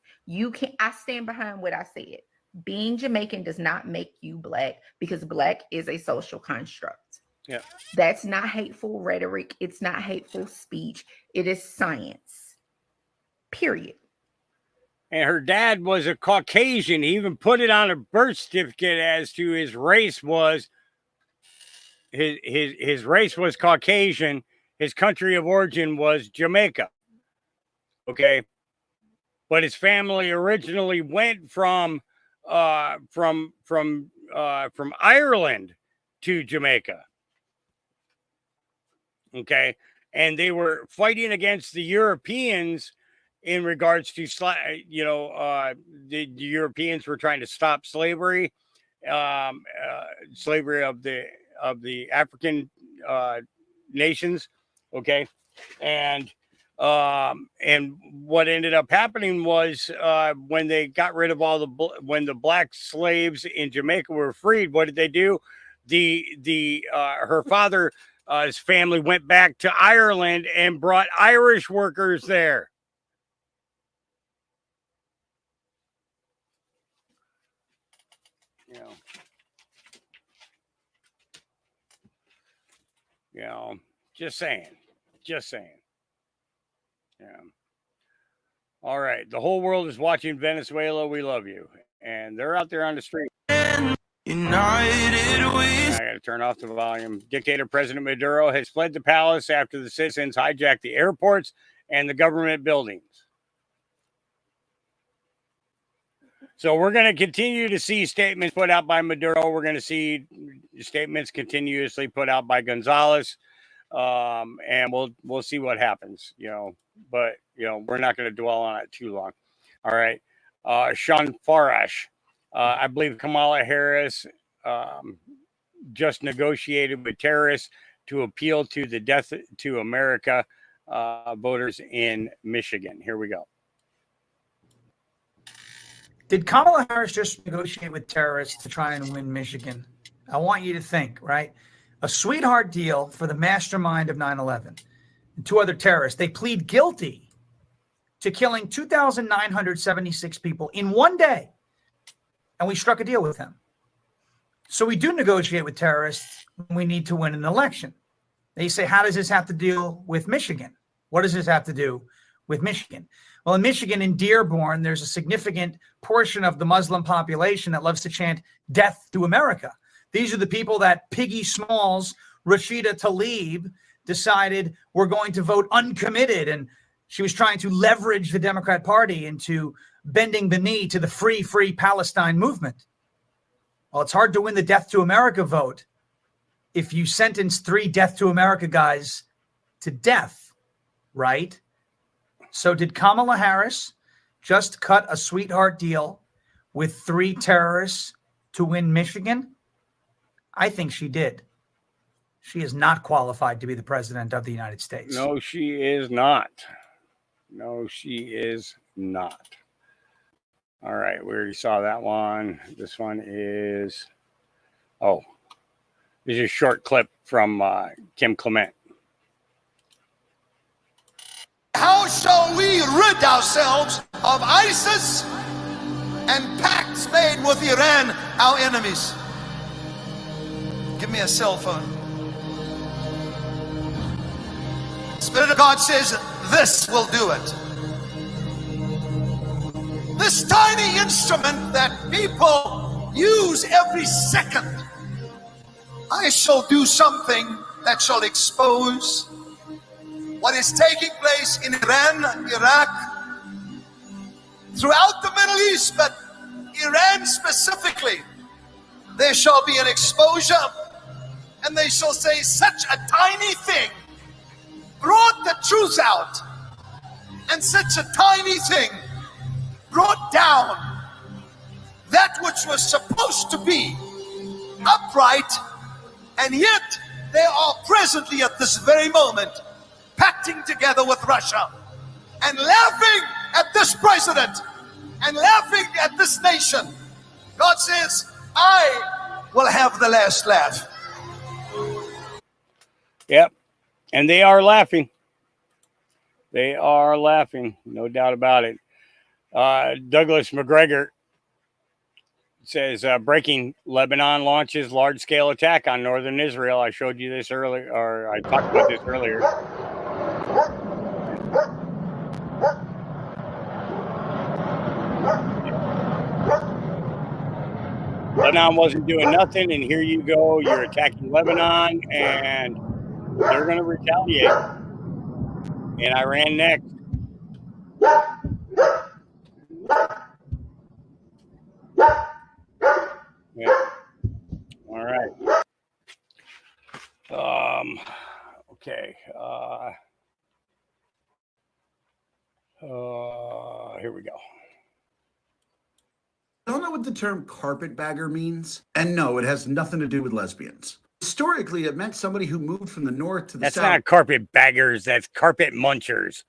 I stand behind what I said. Being Jamaican does not make you Black because Black is a social construct. Yeah. That's not hateful rhetoric. It's not hateful speech. It is science. Period. And her dad was a Caucasian. He even put it on a birth certificate as to his race was his race was Caucasian. His country of origin was Jamaica. Okay. But his family originally went from Ireland to Jamaica. Okay. And they were fighting against the Europeans in regards to, the Europeans were trying to stop slavery, slavery of the African nations. Okay. And what ended up happening was when they got rid of when the black slaves in Jamaica were freed, what did they do? Her father, his family went back to Ireland and brought Irish workers there. Just saying. Yeah. All right. The whole world is watching Venezuela. We love you. And they're out there on the street. United we... I got to turn off the volume. Dictator President Maduro has fled the palace after the citizens hijacked the airports and the government buildings. So we're going to continue to see statements put out by Maduro. We're going to see statements continuously put out by Gonzalez. And we'll see what happens, but we're not going to dwell on it too long. All right. Sean Farash, I believe Kamala Harris, just negotiated with terrorists to appeal to the Death to America, voters in Michigan. Here we go. Did Kamala Harris just negotiate with terrorists to try and win Michigan? I want you to think, right? A sweetheart deal for the mastermind of 9/11 and two other terrorists. They plead guilty to killing 2,976 people in one day. And we struck a deal with them. So we do negotiate with terrorists when we need to win an election. They say, how does this have to deal with Michigan? What does this have to do with Michigan? Well, in Michigan, in Dearborn, there's a significant portion of the Muslim population that loves to chant death to America. These are the people that Piggy Smalls, Rashida Tlaib decided were going to vote uncommitted. And she was trying to leverage the Democrat Party into bending the knee to the free Palestine movement. Well, it's hard to win the Death to America vote if you sentence 3 Death to America guys to death, right? So did Kamala Harris just cut a sweetheart deal with 3 terrorists to win Michigan? I think she did. She is not qualified to be the president of the United States. No, she is not. No, she is not. All right, we already saw that one. This one is, this is a short clip from Kim Clement. How shall we rid ourselves of ISIS and pacts made with Iran, our enemies? Give me a cell phone. Spirit of God says this will do it. This tiny instrument that people use every second. I shall do something that shall expose what is taking place in Iran, Iraq, throughout the Middle East, but Iran specifically. There shall be an exposure, and they shall say such a tiny thing brought the truth out, and such a tiny thing brought down that which was supposed to be upright, and yet they are presently at this very moment pacting together with Russia and laughing at this president and laughing at this nation. God says, I will have the last laugh. Yep. And they are laughing. They are laughing. No doubt about it. Douglas McGregor says, breaking, Lebanon launches large-scale attack on northern Israel. I showed you this earlier, or I talked about this earlier. Lebanon wasn't doing nothing, and here you go. You're attacking Lebanon, and they're going to retaliate. And Iran next. Yeah. All right. Okay. Here we go. I don't know what the term carpetbagger means. And no, it has nothing to do with lesbians. Historically, it meant somebody who moved from the north to the That's south. not carpetbaggers. That's carpet munchers.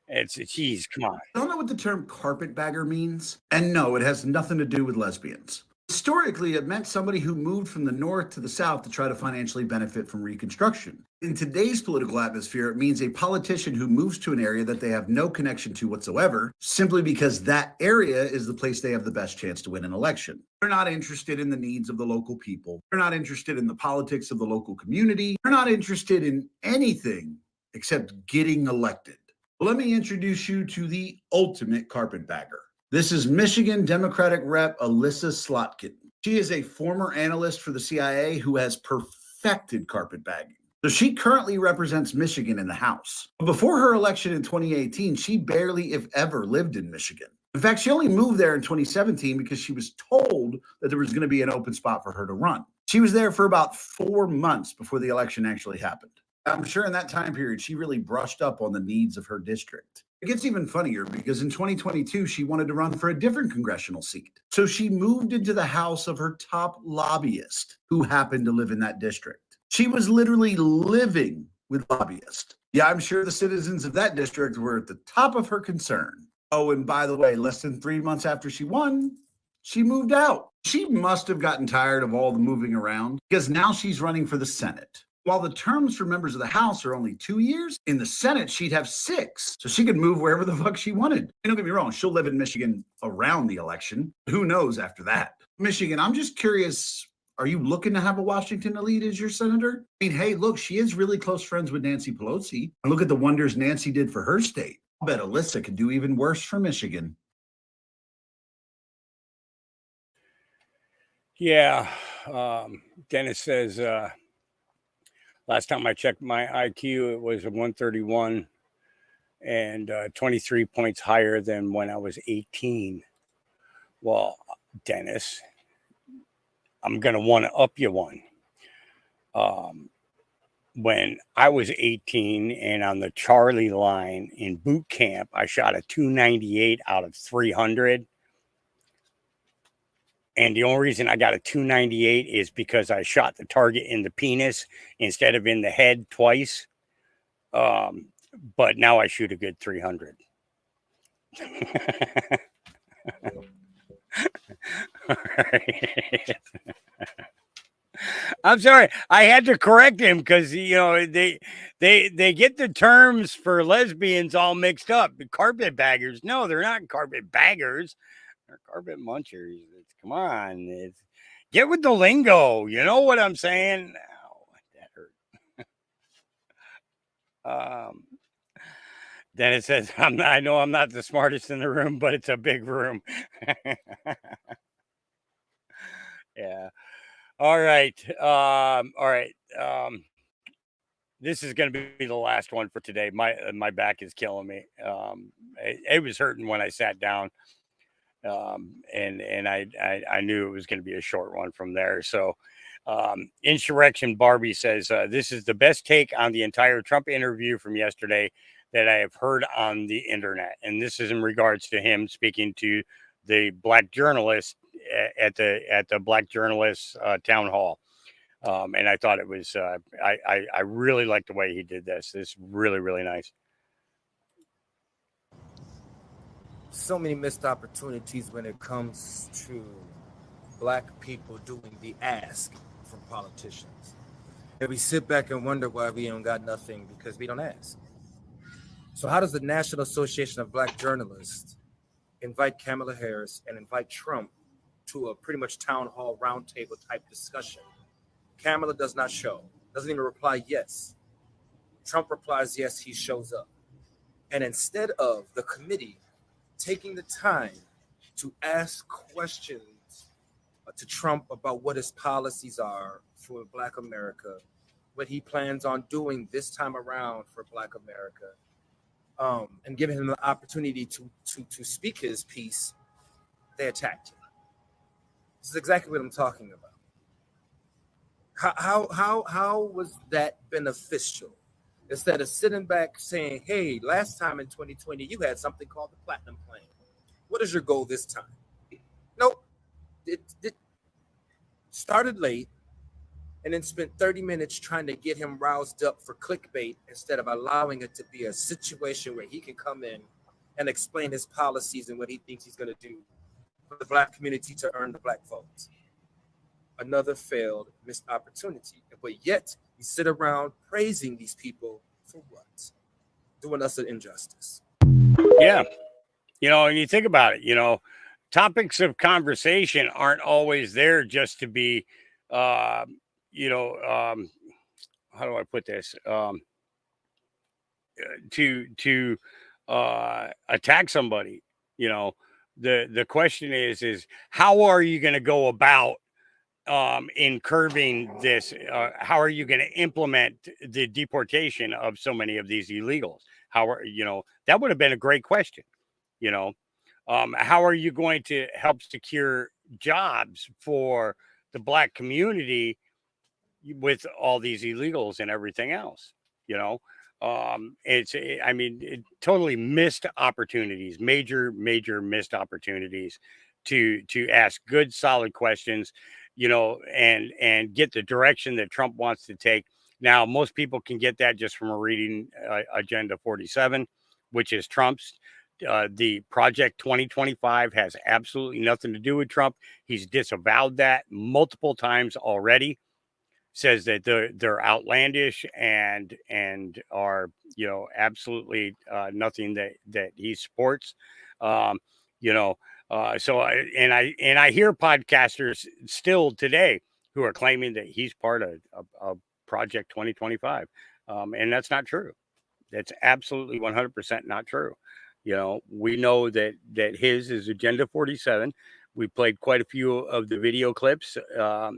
Geez, come on. I don't know what the term carpetbagger means. And no, it has nothing to do with lesbians. Historically, it meant somebody who moved from the north to the south to try to financially benefit from Reconstruction. In today's political atmosphere, it means a politician who moves to an area that they have no connection to whatsoever, simply because that area is the place they have the best chance to win an election. They're not interested in the needs of the local people. They're not interested in the politics of the local community. They're not interested in anything except getting elected. Let me introduce you to the ultimate carpetbagger. This is Michigan Democratic Rep. Alyssa Slotkin. She is a former analyst for the CIA who has perfected carpetbagging. So she currently represents Michigan in the House. Before her election in 2018, she barely, if ever, lived in Michigan. In fact, she only moved there in 2017 because she was told that there was going to be an open spot for her to run. She was there for about 4 months before the election actually happened. I'm sure in that time period, she really brushed up on the needs of her district. It gets even funnier because in 2022, she wanted to run for a different congressional seat. So she moved into the house of her top lobbyist who happened to live in that district. She was literally living with lobbyists. Yeah, I'm sure the citizens of that district were at the top of her concern. Oh, and by the way, less than 3 months after she won, she moved out. She must have gotten tired of all the moving around because now she's running for the Senate. While the terms for members of the House are only 2 years, in the Senate, she'd have 6. So she could move wherever the fuck she wanted. And don't get me wrong, she'll live in Michigan around the election. Who knows after that? Michigan, I'm just curious, are you looking to have a Washington elite as your senator? I mean, hey, look, she is really close friends with Nancy Pelosi. And look at the wonders Nancy did for her state. I bet Alyssa could do even worse for Michigan. Yeah. Dennis says, last time I checked my IQ, it was a 131 and 23 points higher than when I was 18. Well, Dennis, I'm going to want to up you one. When I was 18 and on the Charlie line in boot camp, I shot a 298 out of 300. And the only reason I got a 298 is because I shot the target in the penis instead of in the head twice. But now I shoot a good 300. All right. I'm sorry. I had to correct him because, you know, they get the terms for lesbians all mixed up. Carpetbaggers. No, they're not carpetbaggers. They're carpet munchers. Come on. Get with the lingo. You know what I'm saying? Ow, that hurt. Then it says, I know I'm not the smartest in the room, but it's a big room. Yeah. All right. All right. This is going to be the last one for today. My back is killing me. It was hurting when I sat down. And I knew it was going to be a short one from there. So, Insurrection Barbie says, this is the best take on the entire Trump interview from yesterday that I have heard on the internet. And this is in regards to him speaking to the black journalist at the black journalist town hall. And I thought it was, I really liked the way he did this. It's really, really nice. So many missed opportunities when it comes to black people doing the ask from politicians. And we sit back and wonder why we don't got nothing because we don't ask. So how does the National Association of Black Journalists invite Kamala Harris and invite Trump to a pretty much town hall roundtable type discussion? Kamala does not show, doesn't even reply yes. Trump replies yes, he shows up. And instead of the committee taking the time to ask questions to Trump about what his policies are for Black America, what he plans on doing this time around for Black America, and giving him the opportunity to speak his piece, they attacked him. This is exactly what I'm talking about. How was that beneficial? Instead of sitting back saying, hey, last time in 2020, you had something called the Platinum Plan. What is your goal this time? Nope. It started late and then spent 30 minutes trying to get him roused up for clickbait instead of allowing it to be a situation where he can come in and explain his policies and what he thinks he's going to do for the Black community to earn the Black votes. Another failed, missed opportunity. But yet, we sit around praising these people for what? Doing us an injustice. Yeah. And you think about it, topics of conversation aren't always there just to be, how do I put this? To attack somebody, the question is how are you going to go about in curbing this? How are you going to implement the deportation of so many of these illegals? That would have been a great question. How are you going to help secure jobs for the Black community with all these illegals and everything else? Totally missed opportunities, major missed opportunities to ask good, solid questions, and get the direction that Trump wants to take. Now, most people can get that just from reading Agenda 47, which is Trump's. The Project 2025 has absolutely nothing to do with Trump. He's disavowed that multiple times already. Says that they're outlandish and are absolutely nothing that he supports. So I hear podcasters still today who are claiming that he's part of Project 2025, and that's not true. That's absolutely 100% not true. We know that his is Agenda 47. We played quite a few of the video clips of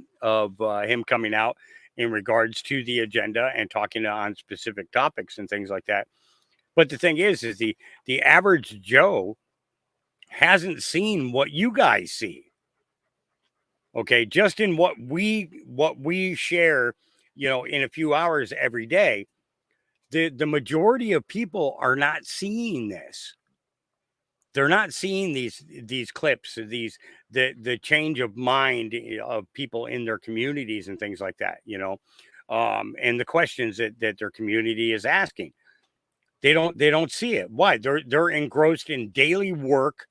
him coming out in regards to the agenda and talking on specific topics and things like that. But the thing is the average Joe hasn't seen what you guys see. Okay, just in what we share, in a few hours every day, the majority of people are not seeing this. They're not seeing these clips, the change of mind of people in their communities and things like that, and the questions that their community is asking. They don't see it. Why? They're engrossed in daily work.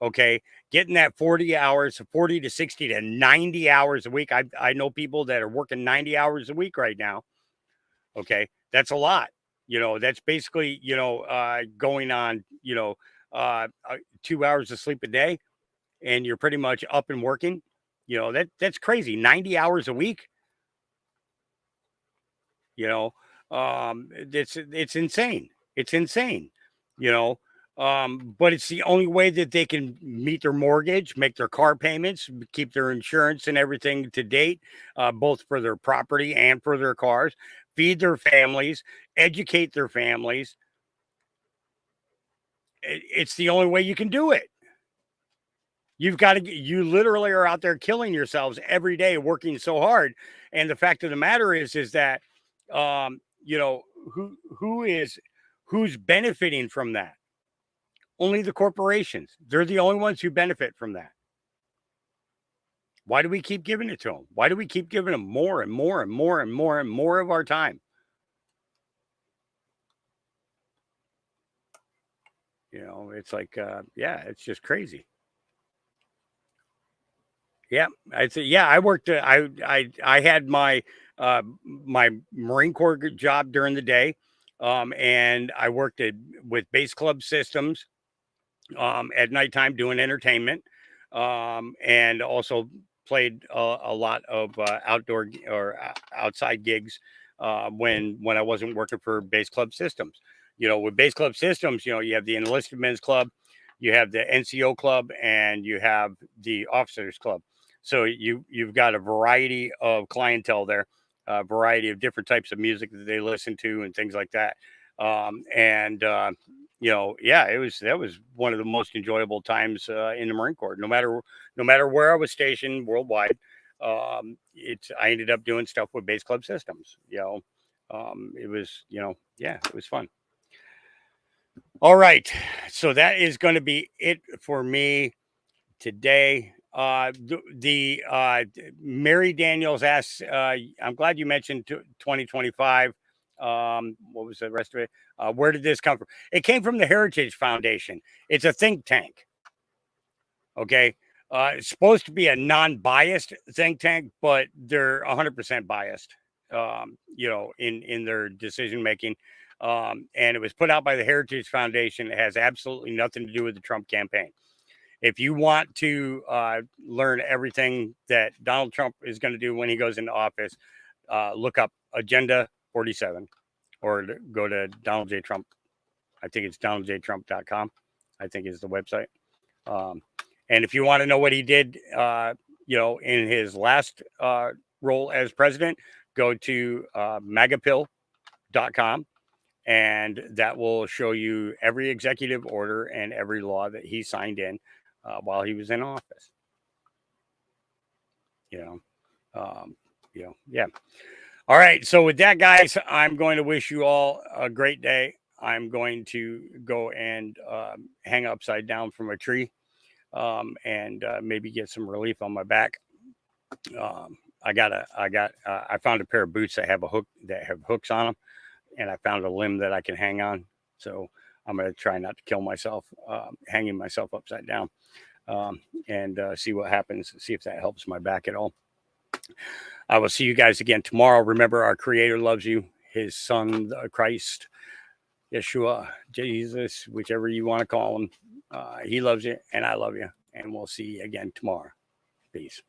Okay, getting that 40 hours, 40 to 60 to 90 hours a week. I know people that are working 90 hours a week right now. Okay, that's a lot. That's basically going on 2 hours of sleep a day, and you're pretty much up and working. That's crazy. 90 hours a week. It's insane. It's insane. you know. But it's the only way that they can meet their mortgage, make their car payments, keep their insurance and everything to date, both for their property and for their cars, feed their families, educate their families. It's the only way you can do it. You've got to, you literally are out there killing yourselves every day working so hard. And the fact of the matter is that, you know, who's benefiting from that? Only the corporations. They're the only ones who benefit from that. Why do we keep giving it to them? Why do we keep giving them more and more and more and more and more of our time? You know, it's like, yeah, it's just crazy. Yeah, I'd say, yeah, I worked, I had my, my Marine Corps job during the day. And I worked with Base Club Systems, at nighttime doing entertainment. And also played a lot of outdoor or outside gigs when I wasn't working for Base Club Systems. You know, with Base Club Systems, you know, you have the Enlisted Men's Club, you have the NCO Club, and you have the Officers Club. So you've got a variety of clientele there, a variety of different types of music that they listen to and things like that. You know, yeah, that was one of the most enjoyable times in the Marine Corps. No matter where I was stationed worldwide, I ended up doing stuff with Base Club Systems. You know, it was, you know, yeah, it was fun. All right, so that is going to be it for me today. Mary Daniels asks, I'm glad you mentioned 2025. What was the rest of it? Where did this come from? It came from the Heritage Foundation. It's a think tank. Okay. It's supposed to be a non-biased think tank, but they're 100% biased, you know, in their decision making. And it was put out by the Heritage Foundation. It has absolutely nothing to do with the Trump campaign. If you want to learn everything that Donald Trump is going to do when he goes into office, look up Agenda 47 or go to Donald J. Trump. I think it's donaldjtrump.com, I think is the website. And if you want to know what he did, you know, in his last role as president, go to magapill.com. And that will show you every executive order and every law that he signed in while he was in office. You know, yeah. All right. So with that, guys, I'm going to wish you all a great day. I'm going to go and hang upside down from a tree and maybe get some relief on my back. I found a pair of boots that have hooks on them, and I found a limb that I can hang on. So I'm going to try not to kill myself, hanging myself upside down, and see what happens, see if that helps my back at all. I will see you guys again tomorrow. Remember, our Creator loves you, His Son, Christ, Yeshua, Jesus, whichever you want to call him. He loves you, and I love you. And we'll see you again tomorrow. Peace.